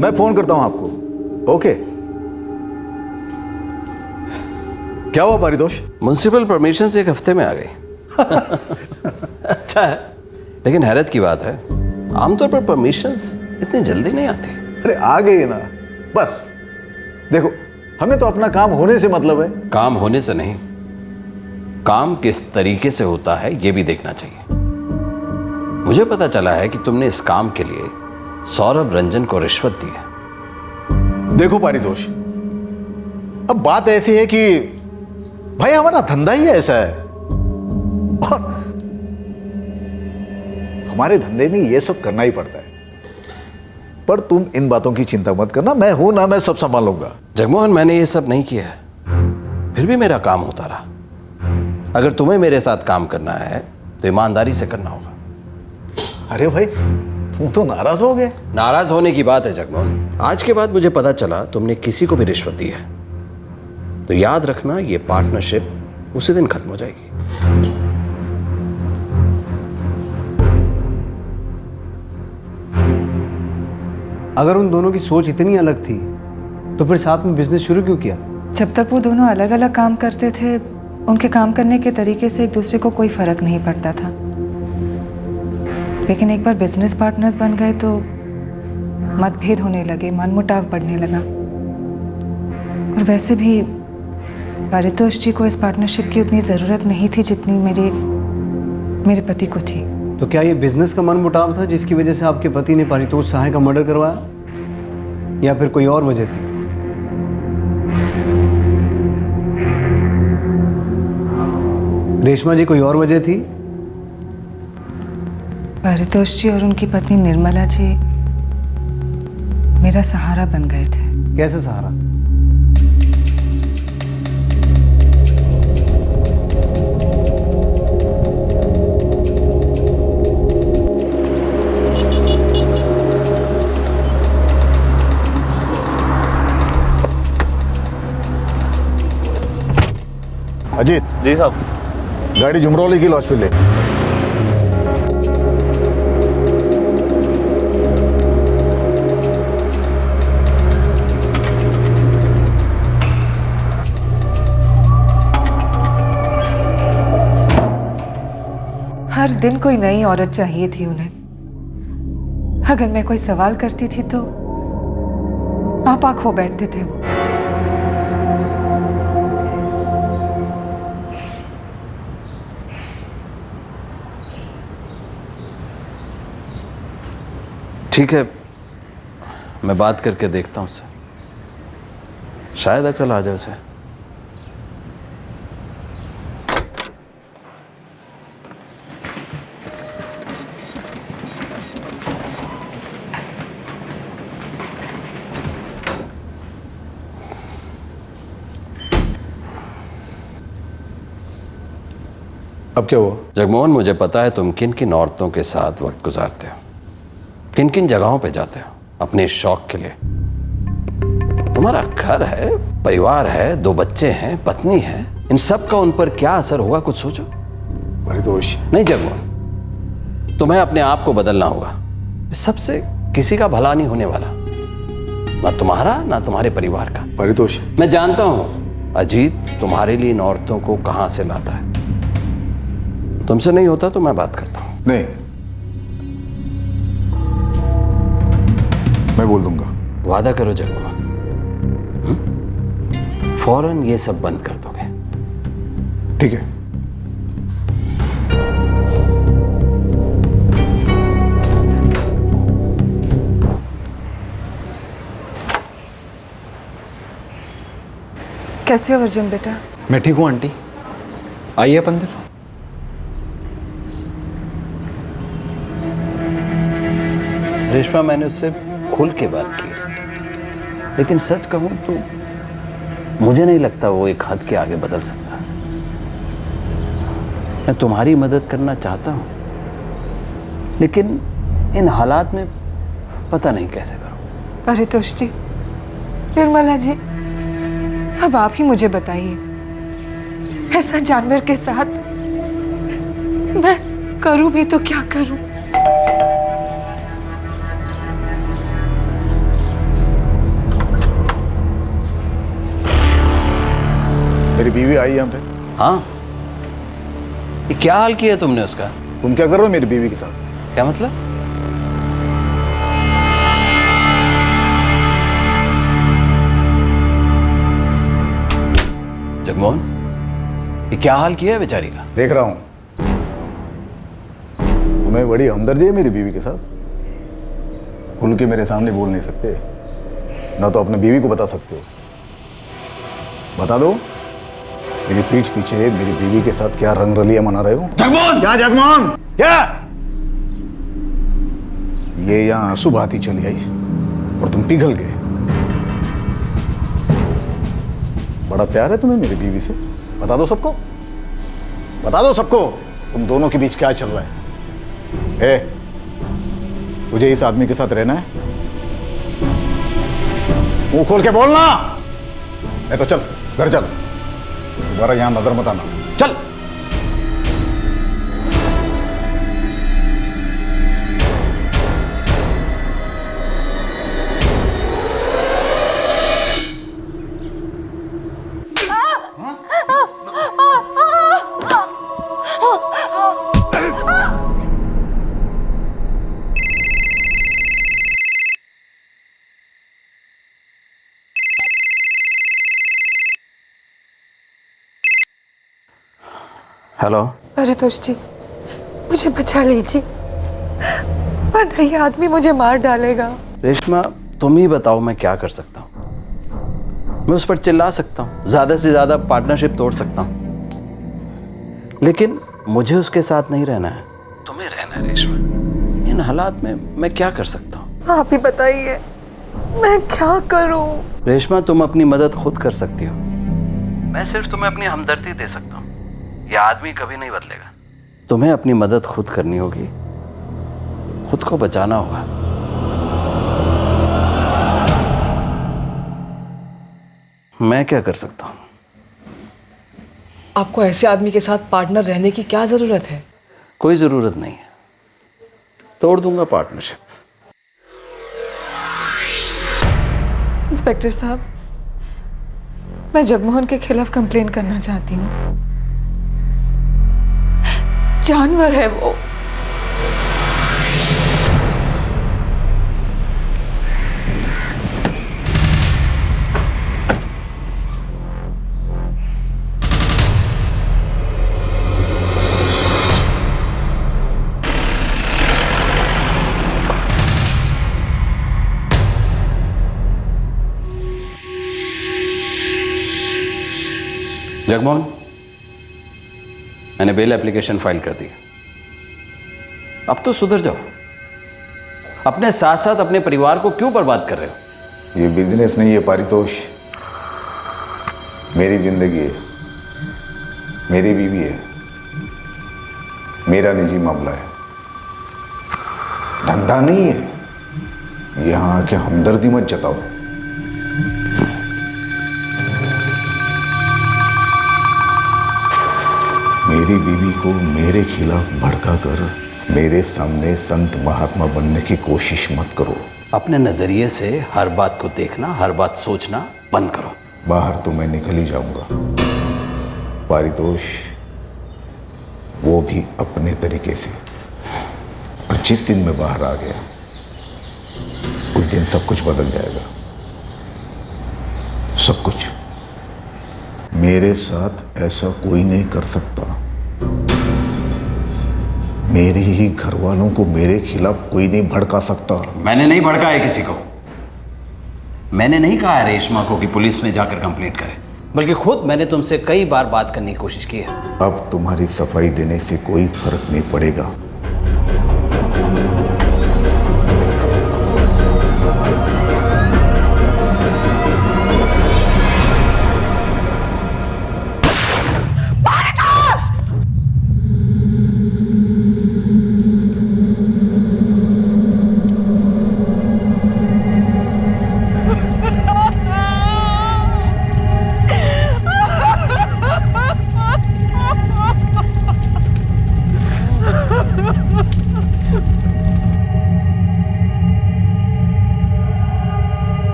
मैं फोन करता हूं आपको। ओके। क्या हुआ पारितोष? म्युनिसिपल परमिशन एक हफ्ते में आ गई। अच्छा है, लेकिन हैरत की बात है, आमतौर पर परमिशंस इतनी जल्दी नहीं आती। अरे आ गई ना, बस देखो हमें तो अपना काम होने से मतलब है। काम होने से नहीं, काम किस तरीके से होता है ये भी देखना चाहिए। मुझे पता चला है कि तुमने इस काम के लिए सौरभ रंजन को रिश्वत दी है। देखो पारितोष, अब बात ऐसी है कि भाई हमारा धंधा ही ऐसा है, और हमारे धंधे में ये सब करना ही पड़ता है। पर तुम इन बातों की चिंता मत करना, मैं हूं ना, मैं सब संभालूंगा। जगमोहन, मैंने ये सब नहीं किया है, फिर भी मेरा काम होता रहा। अगर तुम्हें मेरे साथ काम करना है तो ईमानदारी से करना होगा। अरे भाई तुम तो नाराज हो गए। नाराज होने की बात है जगमोहन, आज के बाद मुझे पता चला तुमने किसी को भी रिश्वत दी है तो याद रखना ये पार्टनरशिप उसी दिन खत्म हो जाएगी। अगर उन दोनों की सोच इतनी अलग थी तो फिर साथ में बिजनेस शुरू क्यों किया? जब तक वो दोनों अलग अलग काम करते थे, उनके काम करने के तरीके से एक दूसरे को कोई फर्क नहीं पड़ता था। लेकिन एक बार बिजनेस पार्टनर्स बन गए तो मतभेद होने लगे, मनमुटाव बढ़ने लगा। और वैसे भी पारितोष जी को इस पार्टनरशिप की उतनी ज़रूरत नहीं थी जितनी मेरे पति को थी। तो क्या ये बिजनेस का मनमुटाव था जिसकी वजह से आपके पति ने पारितोष सहाय का मर्डर करवाया, या फिर कोई और वजह थी? रेशमा जी, कोई और वजह थी? पारितोष जी और उनकी पत्नी निर्मला जी मेरा सहारा बन गए थे। कैसे सहारा? अजीत जी साहब। गाड़ी जुमरौली की लॉज पे ले। हर दिन कोई नई औरत चाहिए थी उन्हें। अगर मैं कोई सवाल करती थी तो आपा खो बैठते थे वो। ठीक है, मैं बात करके देखता हूँ उससे, शायद अकल आ जाए उसे। अब क्या हुआ? जगमोहन, मुझे पता है तुम किन किन औरतों के साथ वक्त गुजारते हो, किन किन जगहों पे जाते हो अपने शौक के लिए। तुम्हारा घर है, परिवार है, 2 बच्चे हैं, पत्नी है, इन सब का उन पर क्या असर होगा, कुछ सोचो। पारितोष, नहीं जगमोहन, तुम्हें अपने आप को बदलना होगा। इस सबसे किसी का भला नहीं होने वाला, ना तुम्हारा ना तुम्हारे परिवार का। पारितोष, मैं जानता हूं अजीत तुम्हारे लिए इन औरतों को कहां से लाता है। तुमसे नहीं होता तो मैं बात करता हूं। नहीं, मैं बोल दूंगा। वादा करो जगमोहन, फौरन ये सब बंद कर दोगे। ठीक है। कैसे हो अर्जुन बेटा? मैं ठीक हूँ आंटी, आइए आप अंदर। रेशमा, मैंने उससे खुल के बात की, लेकिन सच कहूं तो मुझे नहीं लगता वो एक हद के आगे बदल सकता। मैं तुम्हारी मदद करना चाहता हूं, लेकिन इन हालात में पता नहीं कैसे करूं। पारितोष जी, निर्मला जी, अब आप ही मुझे बताइए, ऐसा जानवर के साथ मैं करूं भी तो क्या करूं? मेरी बीवी आई यहाँ पे। हाँ, ये क्या हाल किया तुमने उसका? तुम क्या कर रहे हो मेरी बीवी के साथ? क्या मतलब? जगमोहन, ये क्या हाल किया है बेचारी का? देख रहा हूँ। तुम्हें बड़ी हमदर्दी है मेरी बीवी के साथ। खुल के मेरे सामने बोल नहीं सकते, ना तो अपने बीवी को बता सकते हो। बता दो, मेरी पीठ पीछे मेरी बीवी के साथ क्या रंगरलियां मना रहे हो? जगमोहन! क्या जगमोहन? क्या? ये यहाँ आंसू बहाती चली आई और तुम पिघल गए। बड़ा प्यार है तुम्हें मेरी बीवी से। बता दो सबको, बता दो सबको, तुम दोनों के बीच क्या चल रहा है। तुझे इस आदमी के साथ रहना है? मुंह खोल के बोलना। नहीं तो चल घर चल, दोबारा यहां नजर मत आना। चल। हेलो। परितोष जी, मुझे बचा लीजिए, वरना ये आदमी मुझे मार डालेगा। रेशमा, तुम ही बताओ मैं क्या कर सकता हूँ। मैं उस पर चिल्ला सकता हूँ, ज़्यादा से ज़्यादा पार्टनरशिप तोड़ सकता हूँ, लेकिन मुझे उसके साथ नहीं रहना है, तुम्हें रहना है रेशमा। इन हालात में मैं क्या कर सकता हूँ? आप ही बताइए, मैं क्या करूँ? रेशमा, तुम अपनी मदद खुद कर सकती हो, मैं सिर्फ तुम्हें अपनी हमदर्दी दे सकता हूँ। यह आदमी कभी नहीं बदलेगा। तुम्हें अपनी मदद खुद करनी होगी, खुद को बचाना होगा। मैं क्या कर सकता हूँ? आपको ऐसे आदमी के साथ पार्टनर रहने की क्या जरूरत है? कोई जरूरत नहीं है, तोड़ दूंगा पार्टनरशिप। इंस्पेक्टर साहब, मैं जगमोहन के खिलाफ कंप्लेन करना चाहती हूँ। जानवर है वो। जगमोहन, मैंने बेल एप्लीकेशन फाइल कर दी। अब तो सुधर जाओ। अपने साथ साथ अपने परिवार को क्यों बर्बाद कर रहे हो? ये बिजनेस नहीं है पारितोष, मेरी जिंदगी है, मेरी बीवी है, मेरा निजी मामला है, धंधा नहीं है। यहां आके हमदर्दी मत जताओ। मेरी बीवी को मेरे खिलाफ भड़काकर मेरे सामने संत महात्मा बनने की कोशिश मत करो। अपने नजरिए से हर बात को देखना, हर बात सोचना बंद करो। बाहर तो मैं निकल ही जाऊंगा पारितोष, वो भी अपने तरीके से। और जिस दिन मैं बाहर आ गया उस दिन सब कुछ बदल जाएगा, सब कुछ। मेरे साथ ऐसा कोई नहीं कर सकता। मेरे ही घर वालों को मेरे खिलाफ कोई नहीं भड़का सकता। मैंने नहीं भड़काया किसी को। मैंने नहीं कहा है रेशमा को कि पुलिस में जाकर कंप्लेंट करे, बल्कि खुद मैंने तुमसे कई बार बात करने की कोशिश की है। अब तुम्हारी सफाई देने से कोई फर्क नहीं पड़ेगा।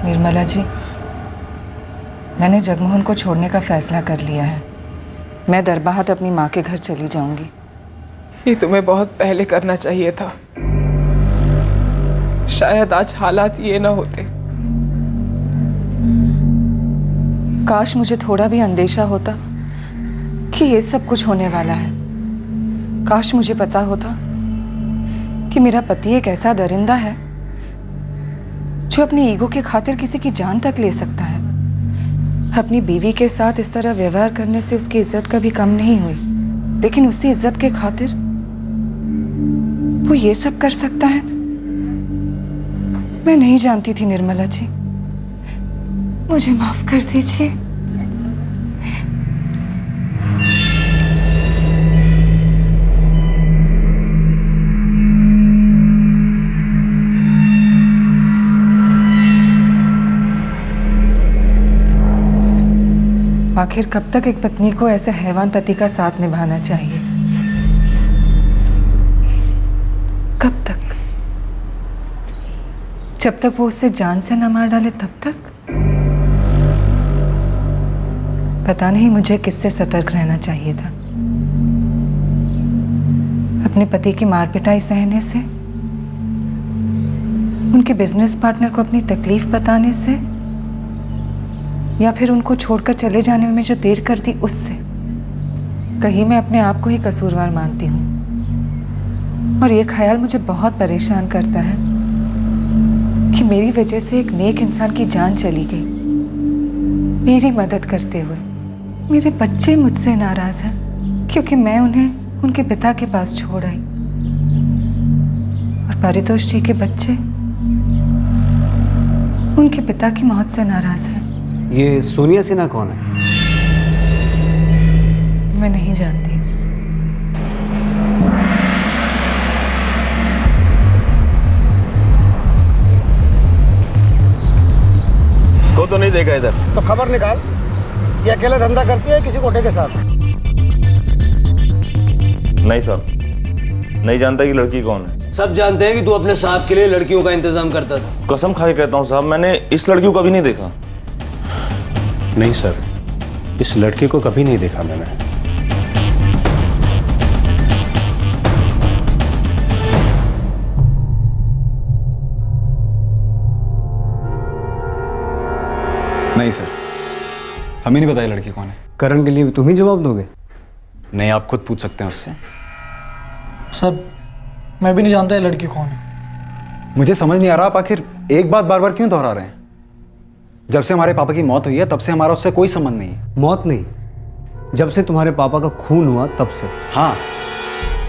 निर्मला जी, मैंने जगमोहन को छोड़ने का फैसला कर लिया है। मैं दरबाहत अपनी माँ के घर चली जाऊंगी। ये तुम्हें बहुत पहले करना चाहिए था, शायद आज हालात ये ना होते। काश मुझे थोड़ा भी अंदेशा होता कि ये सब कुछ होने वाला है। काश मुझे पता होता कि मेरा पति एक ऐसा दरिंदा है जो अपनी ईगो के खातिर किसी की जान तक ले सकता है। अपनी बीवी के साथ इस तरह व्यवहार करने से उसकी इज्जत कभी कम नहीं हुई, लेकिन उसी इज्जत के खातिर वो ये सब कर सकता है। मैं नहीं जानती थी निर्मला जी, मुझे माफ कर दीजिए। आखिर कब तक एक पत्नी को ऐसे हैवान पति का साथ निभाना चाहिए? कब तक? जब तक वो उससे जान से न मार डाले तब तक? पता नहीं मुझे किससे सतर्क रहना चाहिए था। अपने पति की मार पिटाई सहने से, उनके बिजनेस पार्टनर को अपनी तकलीफ बताने से, या फिर उनको छोड़कर चले जाने में जो देर कर दी उससे। कहीं मैं अपने आप को ही कसूरवार मानती हूँ और ये ख्याल मुझे बहुत परेशान करता है कि मेरी वजह से एक नेक इंसान की जान चली गई, मेरी मदद करते हुए। मेरे बच्चे मुझसे नाराज हैं क्योंकि मैं उन्हें उनके पिता के पास छोड़ आई, और परितोष जी के बच्चे उनके पिता की मौत से नाराज हैं। ये सोनिया सिन्हा कौन है? मैं नहीं जानती। इसको तो नहीं देखा इधर। तो खबर निकाल, ये अकेले धंधा करती है किसी कोटे के साथ? नहीं साहब, नहीं जानता कि लड़की कौन है। सब जानते हैं कि तू अपने साहब के लिए लड़कियों का इंतजाम करता था। कसम खा के कहता हूँ साहब, मैंने इस लड़की को कभी नहीं देखा। नहीं सर, इस लड़के को कभी नहीं देखा मैंने। नहीं सर, हमें नहीं बताया लड़की कौन है। करण के लिए तुम ही जवाब दोगे? नहीं, आप खुद पूछ सकते हैं उससे। सर मैं भी नहीं जानता ये लड़की कौन है। मुझे समझ नहीं आ रहा आप आखिर एक बात बार बार क्यों दोहरा रहे हैं। जब से हमारे पापा की मौत हुई है तब से हमारा उससे कोई संबंध नहीं है। मौत नहीं, जब से तुम्हारे पापा का खून हुआ तब से। हाँ,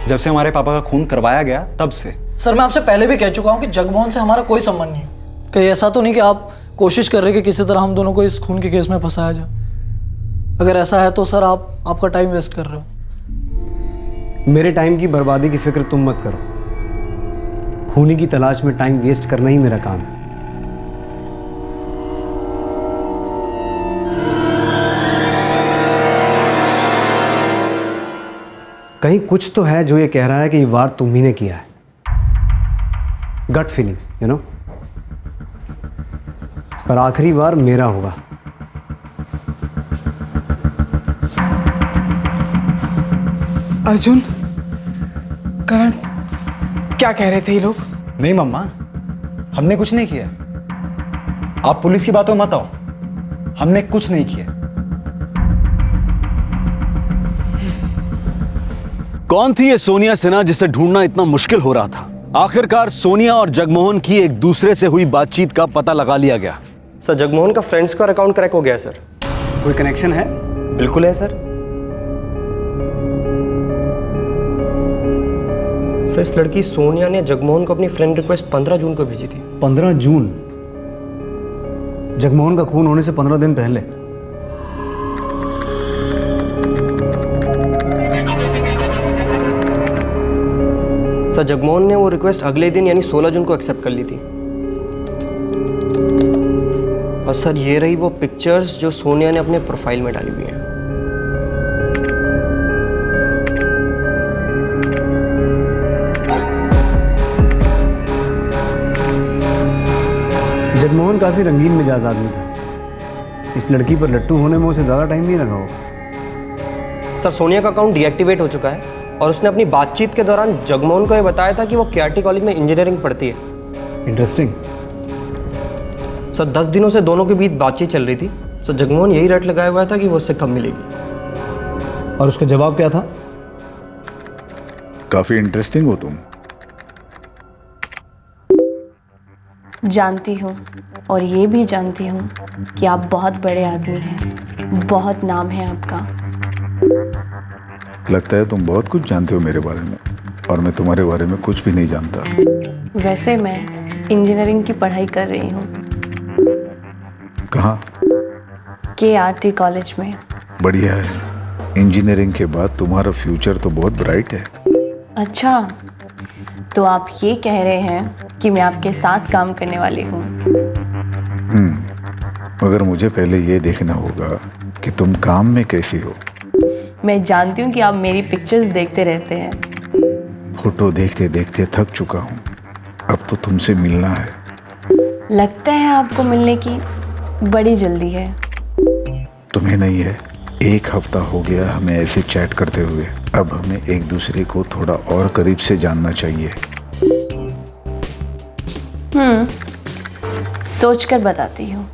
जब से हमारे पापा का खून करवाया गया तब से। सर मैं आपसे पहले भी कह चुका हूँ कि जगमोहन से हमारा कोई संबंध नहीं है। कहीं ऐसा तो नहीं कि आप कोशिश कर रहे कि किसी तरह हम दोनों को इस खून के केस में फंसाया जाए? अगर ऐसा है तो सर आप आपका टाइम वेस्ट कर रहे हो। मेरे टाइम की बर्बादी की फिक्र तुम मत करो। खूनी की तलाश में टाइम वेस्ट करना ही मेरा काम है। कहीं कुछ तो है जो ये कह रहा है कि ये वार तुम ही ने किया है। Gut feeling, you know. पर आखिरी बार मेरा होगा। अर्जुन, करण, क्या कह रहे थे ये लोग? नहीं मम्मा, हमने कुछ नहीं किया। आप पुलिस की बातों में मत आओ, हमने कुछ नहीं किया। कौन थी ये सोनिया सिन्हा जिसे ढूंढना इतना मुश्किल हो रहा था? आखिरकार सोनिया और जगमोहन की एक दूसरे से हुई बातचीत का पता लगा लिया गया। सर जगमोहन का फ्रेंड्स का अकाउंट क्रैक हो गया सर। कोई कनेक्शन है? बिल्कुल है सर। सर इस लड़की सोनिया ने जगमोहन को अपनी फ्रेंड रिक्वेस्ट 15 जून को भेजी थी। 15 जून? जगमोहन का खून होने से 15 दिन पहले? सर जगमोहन ने वो रिक्वेस्ट अगले दिन यानी 16 जून को एक्सेप्ट कर ली थी। और सर ये रही वो पिक्चर्स जो सोनिया ने अपने प्रोफाइल में डाली हुई हैं। जगमोहन काफी रंगीन मिजाज आदमी था। इस लड़की पर लट्टू होने में उसे ज्यादा टाइम नहीं लगा होगा। सर सोनिया का अकाउंट डीएक्टिवेट हो चुका है और उसने अपनी बातचीत के दौरान जगमोहन को ये बताया था कि वो केआरटी कॉलेज में इंजीनियरिंग पढ़ती है। इंटरेस्टिंग। सर 10 दिनों से दोनों के बीच बातचीत चल रही थी। तो जगमोहन यही रट लगाया हुआ था कि वो उससे कब मिलेगी। और उसका जवाब क्या था? काफी इंटरेस्टिंग हो तुम। जानती हूँ, और ये भी जानती हूँ कि आप बहुत बड़े आदमी हैं, बहुत नाम है आपका। लगता है तुम बहुत कुछ जानते हो मेरे बारे में, और मैं तुम्हारे बारे में कुछ भी नहीं जानता। वैसे मैं इंजीनियरिंग की पढ़ाई कर रही हूँ। कहाँ? केआरटी कॉलेज में। बढ़िया है। इंजीनियरिंग के बाद तुम्हारा फ्यूचर तो बहुत ब्राइट है। अच्छा, तो आप ये कह रहे हैं कि मैं आपके साथ काम करने वाली हूँ? मगर मुझे पहले ये देखना होगा कि तुम काम में कैसी हो। मैं जानती हूँ कि आप मेरी पिक्चर्स देखते रहते हैं। फोटो देखते देखते थक चुका हूँ, अब तो तुमसे मिलना है। लगता है आपको मिलने की बड़ी जल्दी है। तुम्हें नहीं है? 1 हफ्ता हो गया हमें ऐसे चैट करते हुए। अब हमें एक दूसरे को थोड़ा और करीब से जानना चाहिए। सोच कर बताती हूँ।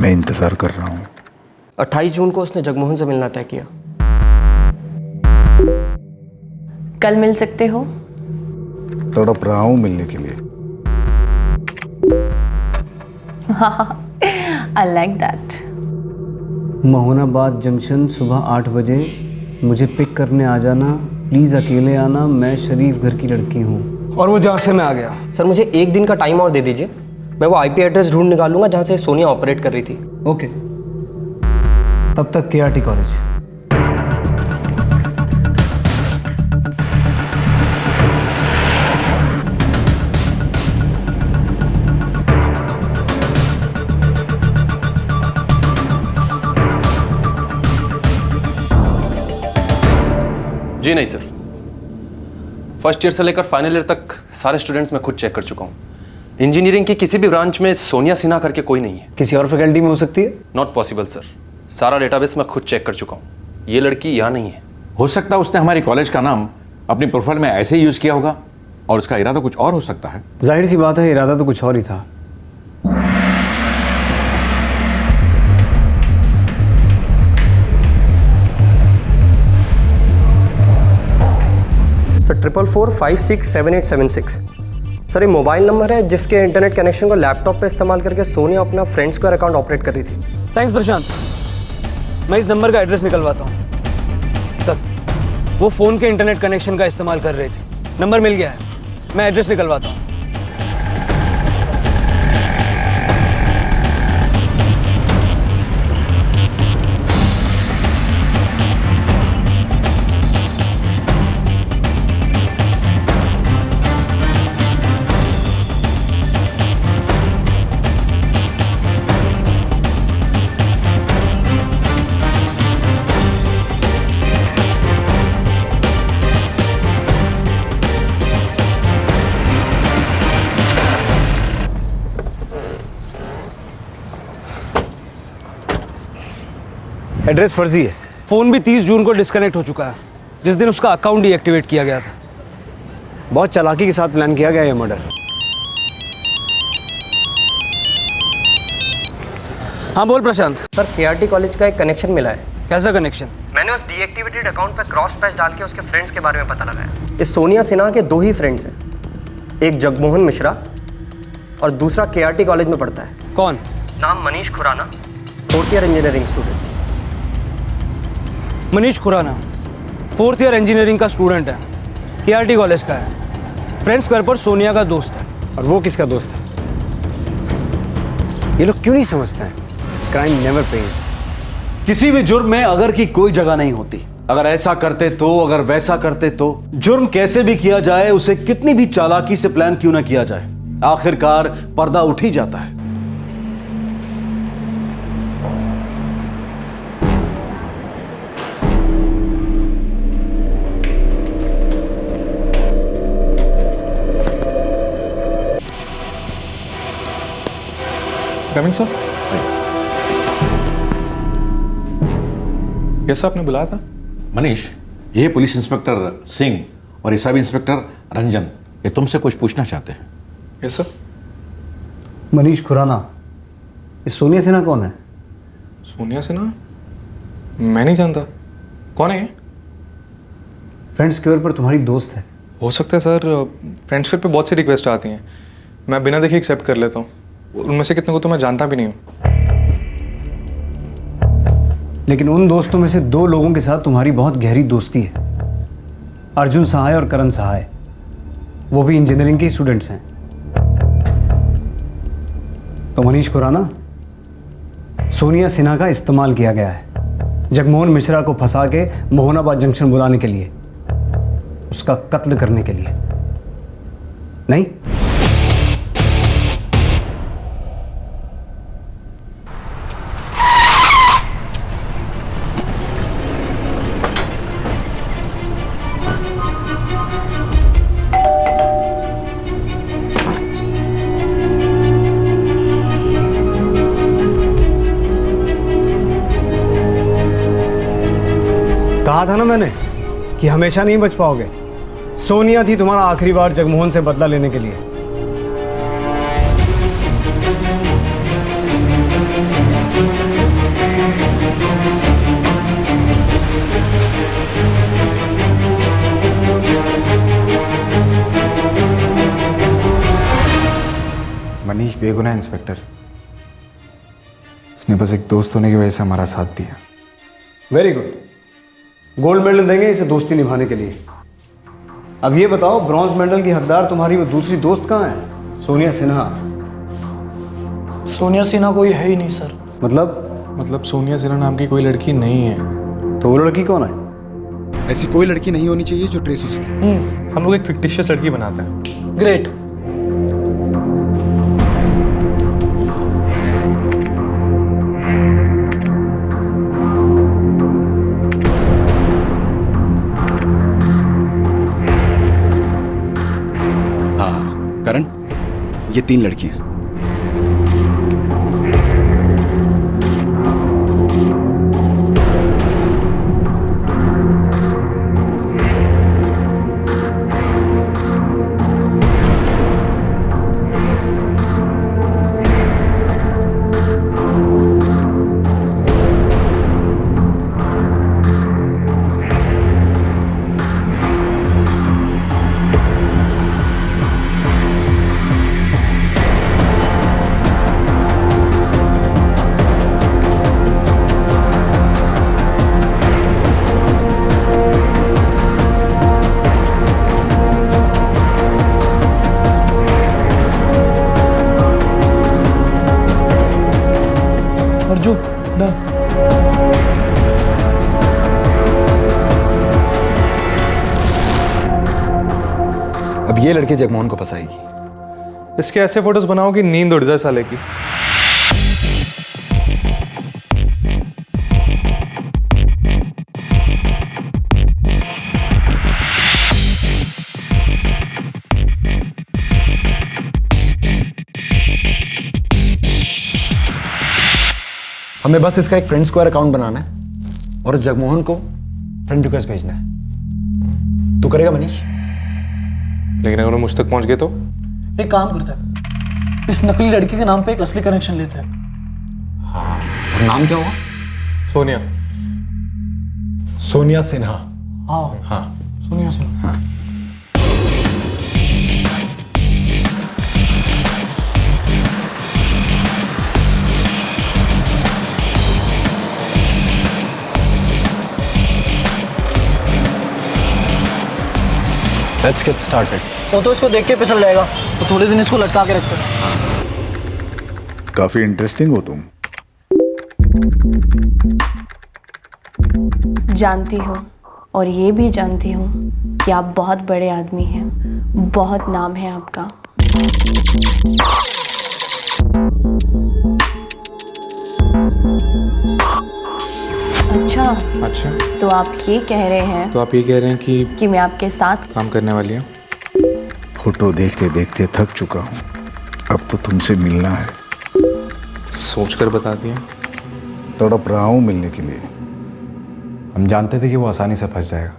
मैं मैं इंतज़ार कर रहा हूँ। 28 जून को उसने जगमोहन से मिलना तय किया। कल मिल सकते हो? तड़प रहा हूँ मिलने के लिए। I like that. मोहनाबाद जंक्शन सुबह 8 बजे मुझे पिक करने आ जाना, प्लीज़ अकेले आना, मैं शरीफ घर की लड़की हूँ। और वो जहाँ से मैं आ गया। सर मुझे 1 दिन का टाइम और दे दीजिए, मैं वो IP एड्रेस ढूंढ निकालूंगा जहाँ से सोनिया ऑपरेट कर रही थी। ओके, तब तक KRT कॉलेज। जी नहीं सर, फर्स्ट ईयर से लेकर फाइनल ईयर तक सारे स्टूडेंट्स मैं खुद चेक कर चुका हूँ। इंजीनियरिंग की किसी भी ब्रांच में सोनिया सिन्हा करके कोई नहीं है। किसी और फैकल्टी में हो सकती है? नॉट पॉसिबल सर, सारा डेटाबेस मैं खुद चेक कर चुका हूँ, ये लड़की यहाँ नहीं है। हो सकता है उसने हमारी कॉलेज का नाम अपनी प्रोफाइल में ऐसे ही यूज किया होगा और उसका इरादा कुछ और हो सकता है। जाहिर सी बात है, इरादा तो कुछ और ही था। सर 444567876। सर ये मोबाइल नंबर है जिसके इंटरनेट कनेक्शन को लैपटॉप पे इस्तेमाल करके सोनिया अपना फ्रेंड स्क्वायर अकाउंट ऑपरेट कर रही थी। थैंक्स प्रशांत, मैं इस नंबर का एड्रेस निकलवाता हूँ। सर वो फ़ोन के इंटरनेट कनेक्शन का इस्तेमाल कर रहे थे, नंबर मिल गया है, मैं एड्रेस निकलवाता हूँ। एड्रेस फर्जी है। फ़ोन भी 30 जून को डिस्कनेक्ट हो चुका है, जिस दिन उसका अकाउंट डीएक्टिवेट किया गया था। बहुत चालाकी के साथ प्लान किया गया ये मर्डर। हाँ बोल प्रशांत। सर KRT कॉलेज का एक कनेक्शन मिला है। कैसा कनेक्शन? मैंने उस डीएक्टिवेटेड अकाउंट पर क्रॉस पैच डाल के उसके फ्रेंड्स के बारे में पता लगाया। इस सोनिया सिन्हा के 2 ही फ्रेंड्स हैं, एक जगमोहन मिश्रा और दूसरा KRT कॉलेज में पढ़ता है। कौन? नाम Manish Khurana, 4th year engineering student. Manish Khurana 4th year engineering का स्टूडेंट है, KRT कॉलेज का है, फ्रेंड स्क्वायर पर सोनिया का दोस्त है। और वो किसका दोस्त है? ये लोग क्यों नहीं समझते हैं? Crime never page. किसी भी जुर्म में अगर की कोई जगह नहीं होती। अगर ऐसा करते तो, अगर वैसा करते तो, जुर्म कैसे भी किया जाए, उसे कितनी भी चालाकी से प्लान क्यों ना किया जाए, आखिरकार पर्दा उठ ही जाता है। Coming sir. कैसा आपने बुलाया था? मनीष, ये पुलिस इंस्पेक्टर सिंह और ये सब इंस्पेक्टर रंजन, ये तुमसे कुछ पूछना चाहते हैं। Yes sir. मनीष खुराना, ये सोनिया सिन्हा कौन है? सोनिया सिन्हा? मैं नहीं जानता। कौन है ये? फ्रेंड स्क्वायर पर तुम्हारी दोस्त है। हो सकता है सर, फ्रेंड स्क्वायर पे बहुत सी रिक्वेस्ट आती हैं, मैं बिना देखे एक्सेप्ट कर लेता हूँ। उनमें से कितने को तो मैं जानता भी नहीं हूँ। लेकिन उन दोस्तों में से 2 लोगों के साथ तुम्हारी बहुत गहरी दोस्ती है, अर्जुन सहाय और करण सहाय। वो भी इंजीनियरिंग के स्टूडेंट्स हैं। तो मनीष खुराना, सोनिया सिन्हा का इस्तेमाल किया गया है जगमोहन मिश्रा को फंसा के मोहनाबाद जंक्शन बुलाने के लिए, उसका कत्ल करने के लिए नहीं? कहा था ना मैंने कि हमेशा नहीं बच पाओगे। सोनिया थी तुम्हारा आखिरी बार जगमोहन से बदला लेने के लिए। है इंस्पेक्टर, उसने बस एक दोस्त होने की वजह से हमारा साथ दिया। वेरी गुड, गोल्ड मेडल देंगे इसे दोस्ती निभाने के लिए। अब ये बताओ, ब्रॉन्ज मेडल की हकदार तुम्हारी वो दूसरी दोस्त कहाँ है? सोनिया सिन्हा। सोनिया सिन्हा कोई है ही नहीं सर। मतलब सोनिया सिन्हा नाम की कोई लड़की नहीं है। तो वो लड़की कौन है? ऐसी कोई लड़की नहीं होनी चाहिए जो ट्रेस हो सके। हम लोग एक फिक्टिशियस लड़की बनाते हैं। ग्रेट। हाँ करण, ये 3 लड़कियां। अर्जुन डन। अब ये लड़की जगमोहन को फंसाएगी। इसके ऐसे फोटोज बनाओ कि नींद उड़ जाए साले की। हमें बस इसका एक फ्रेंड स्क्वायर अकाउंट बनाना है और इस जगमोहन को फ्रेंड रिक्वेस्ट भेजना है। तू करेगा मनीष? लेकिन अगर वो मुझ तक पहुंच गए तो? एक काम करते हैं, इस नकली लड़की के नाम पे एक असली कनेक्शन लेते हैं। हाँ, और नाम क्या होगा? सोनिया। सोनिया सिन्हा। हाँ हाँ सोनिया सिन्हा। हाँ। Let's get started. वो तो इसको देख के फिसल जाएगा, तो थोड़े दिन इसको लटका के रखते हैं। काफी इंटरेस्टिंग हो तुम। जानती हूँ, और ये भी जानती हूँ कि आप बहुत बड़े आदमी हैं, बहुत नाम है आपका। अच्छा, तो आप ये कह रहे हैं? तो आप ये कह रहे हैं कि मैं आपके साथ काम करने वाली हूँ? फोटो देखते देखते थक चुका हूँ, अब तो तुमसे मिलना है। सोचकर बता दिया। तड़प रहा हूँ मिलने के लिए। हम जानते थे कि वो आसानी से फंस जाएगा।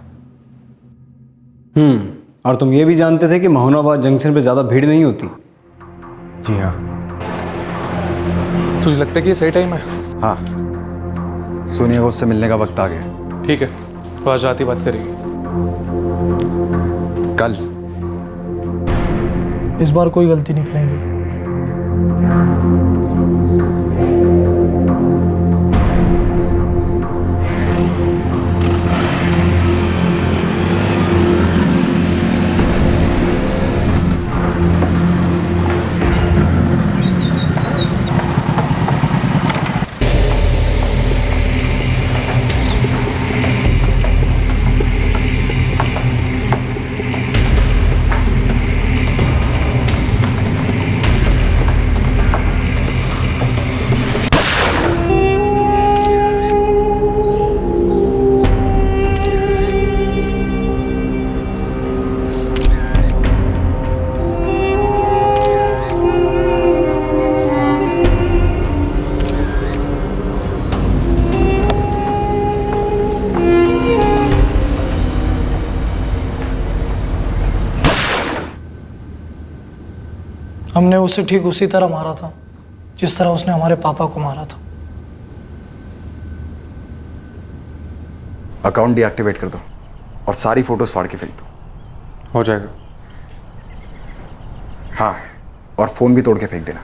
और तुम ये भी जानते थे कि महोनाबाद जंक्शन पे ज्यादा भीड़ नहीं होती। जी हाँ। तुझे लगता है कि ये सही टाइम है? हाँ, सोनिया को उससे मिलने का वक्त आ गया। ठीक है, तो आज रात ही बात करेंगे। कल? इस बार कोई गलती नहीं करेंगे। हमने उसे ठीक उसी तरह मारा था जिस तरह उसने हमारे पापा को मारा था। अकाउंट डीएक्टिवेट कर दो और सारी फोटोज फाड़ के फेंक दो। हो जाएगा। हाँ, और फोन भी तोड़ के फेंक देना।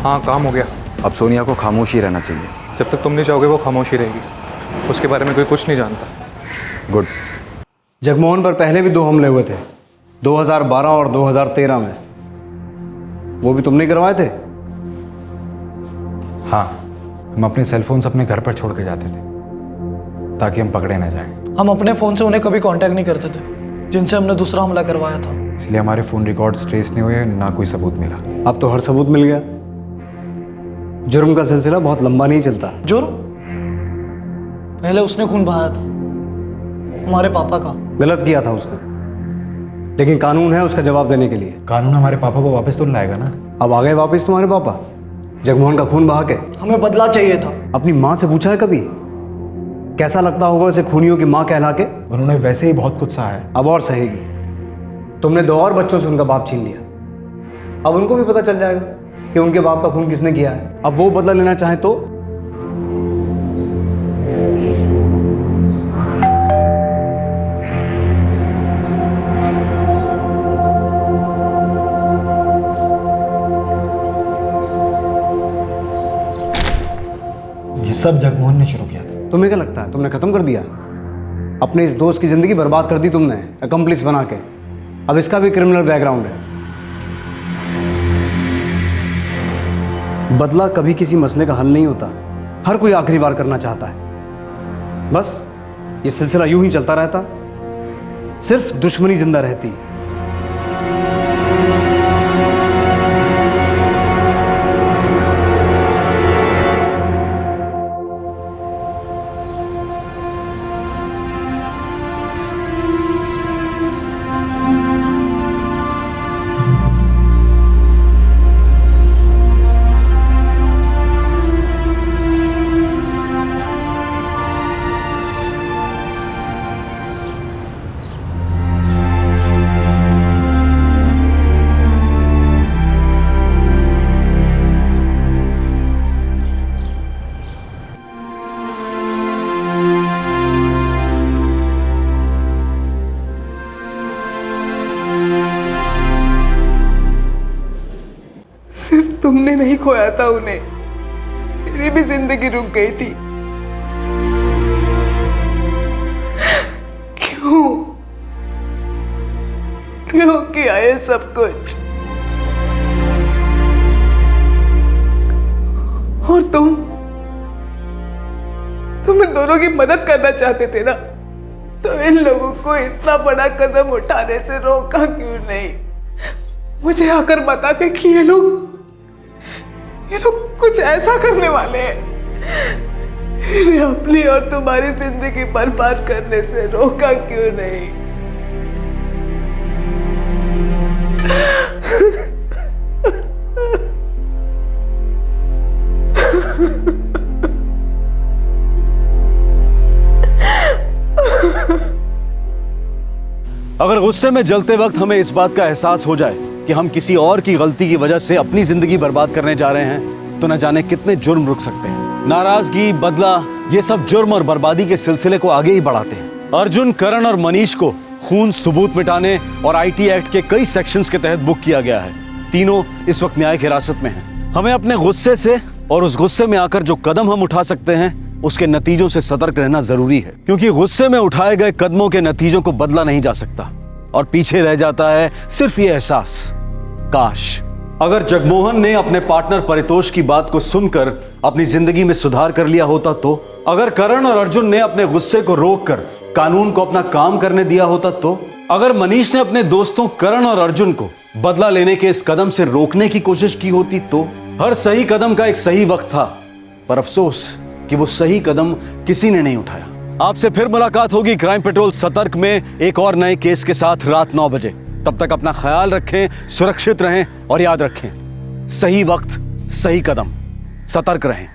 हाँ, काम हो गया। अब सोनिया को खामोश ही रहना चाहिए। जब तक तुम नहीं चाहोगे वो खामोश ही रहेगी। उसके बारे में कोई कुछ नहीं जानता। गुड। जगमोहन पर पहले भी 2 हमले हुए थे, 2012 और 2013 में। वो भी तुमने करवाए थे? हाँ, हम अपने सेलफोन्स अपने घर पर छोड़ के जाते थे ताकि हम पकड़े ना जाएं। हम अपने फ़ोन से उन्हें कभी कांटेक्ट नहीं करते थे जिनसे हमने दूसरा हमला करवाया था। इसलिए हमारे फ़ोन रिकॉर्ड्स ट्रेस नहीं हुए, ना कोई सबूत मिला। अब तो हर सबूत मिल गया। जुर्म का सिलसिला बहुत लंबा नहीं चलता। जुर्म? पहले उसने खून बहाया था हमारे पापा का। गलत किया था उसने, लेकिन कानून है उसका जवाब देने के लिए। कानून हमारे पापा को वापस तो लाएगा ना। अब आ गए वापस तुम्हारे पापा, जगमोहन का खून बहा के। हमें बदला चाहिए था। अपनी माँ से पूछा है कभी कैसा लगता होगा उसे खूनियों की माँ कहला के? उन्होंने वैसे ही बहुत कुछ सहा है। अब और सहेगी। तुमने 2 और बच्चों से उनका बाप छीन लिया। अब उनको भी पता चल जाएगा कि उनके बाप का खून किसने किया है। अब वो बदला लेना चाहे तो? ये सब जगमोहन ने शुरू किया था। तुम्हें क्या लगता है तुमने खत्म कर दिया? अपने इस दोस्त की जिंदगी बर्बाद कर दी तुमने, अकम्प्लिस बना के। अब इसका भी क्रिमिनल बैकग्राउंड है। बदला कभी किसी मसले का हल नहीं होता। हर कोई आखिरी बार करना चाहता है। बस ये सिलसिला यूं ही चलता रहता, सिर्फ दुश्मनी जिंदा रहती। तुमने नहीं खोया था उन्हें, मेरी भी जिंदगी रुक गई थी। क्यों क्यों किया ये सब कुछ? और तुम इन दोनों की मदद करना चाहते थे ना, तो इन लोगों को इतना बड़ा कदम उठाने से रोका क्यों नहीं? मुझे आकर बताते कि ये लोग कुछ ऐसा करने वाले हैं। इन्हें अपनी और तुम्हारी जिंदगी बर्बाद करने से रोका क्यों नहीं? अगर गुस्से में जलते वक्त हमें इस बात का एहसास हो जाए कि हम किसी और की गलती की वजह से अपनी जिंदगी बर्बाद करने जा रहे हैं, तो न जाने कितने जुर्म रुक सकते हैं। नाराजगी, बदला, ये सब जुर्म और बर्बादी के सिलसिले को आगे ही बढ़ाते हैं। अर्जुन, करण और मनीष को खून, सबूत मिटाने और आईटी एक्ट के कई सेक्शंस के तहत बुक किया गया है। तीनों इस वक्त न्यायिक हिरासत में हैं। हमें अपने गुस्से से और उस गुस्से में आकर जो कदम हम उठा सकते हैं उसके नतीजों से सतर्क रहना जरूरी है, क्योंकि गुस्से में उठाए गए कदमों के नतीजों को बदला नहीं जा सकता और पीछे रह जाता है सिर्फ ये एहसास। काश अगर जगमोहन ने अपने पार्टनर परितोष की बात को सुनकर अपनी जिंदगी में सुधार कर लिया होता, तो अगर करण और अर्जुन ने अपने गुस्से को रोककर कानून को अपना काम करने दिया होता, तो अगर मनीष ने अपने दोस्तों करण और अर्जुन को बदला लेने के इस कदम से रोकने की कोशिश की होती, तो हर सही कदम का एक सही वक्त था, पर अफसोस कि वो सही कदम किसी ने नहीं उठाया। आपसे फिर मुलाकात होगी क्राइम पेट्रोल सतर्क में एक और नए केस के साथ रात 9 बजे। तब तक अपना ख्याल रखें, सुरक्षित रहें और याद रखें, सही वक्त सही कदम। सतर्क रहें।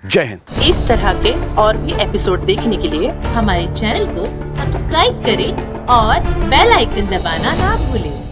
जय हिंद। इस तरह के और भी एपिसोड देखने के लिए हमारे चैनल को सब्सक्राइब करें और बेल आइकन दबाना ना भूलें।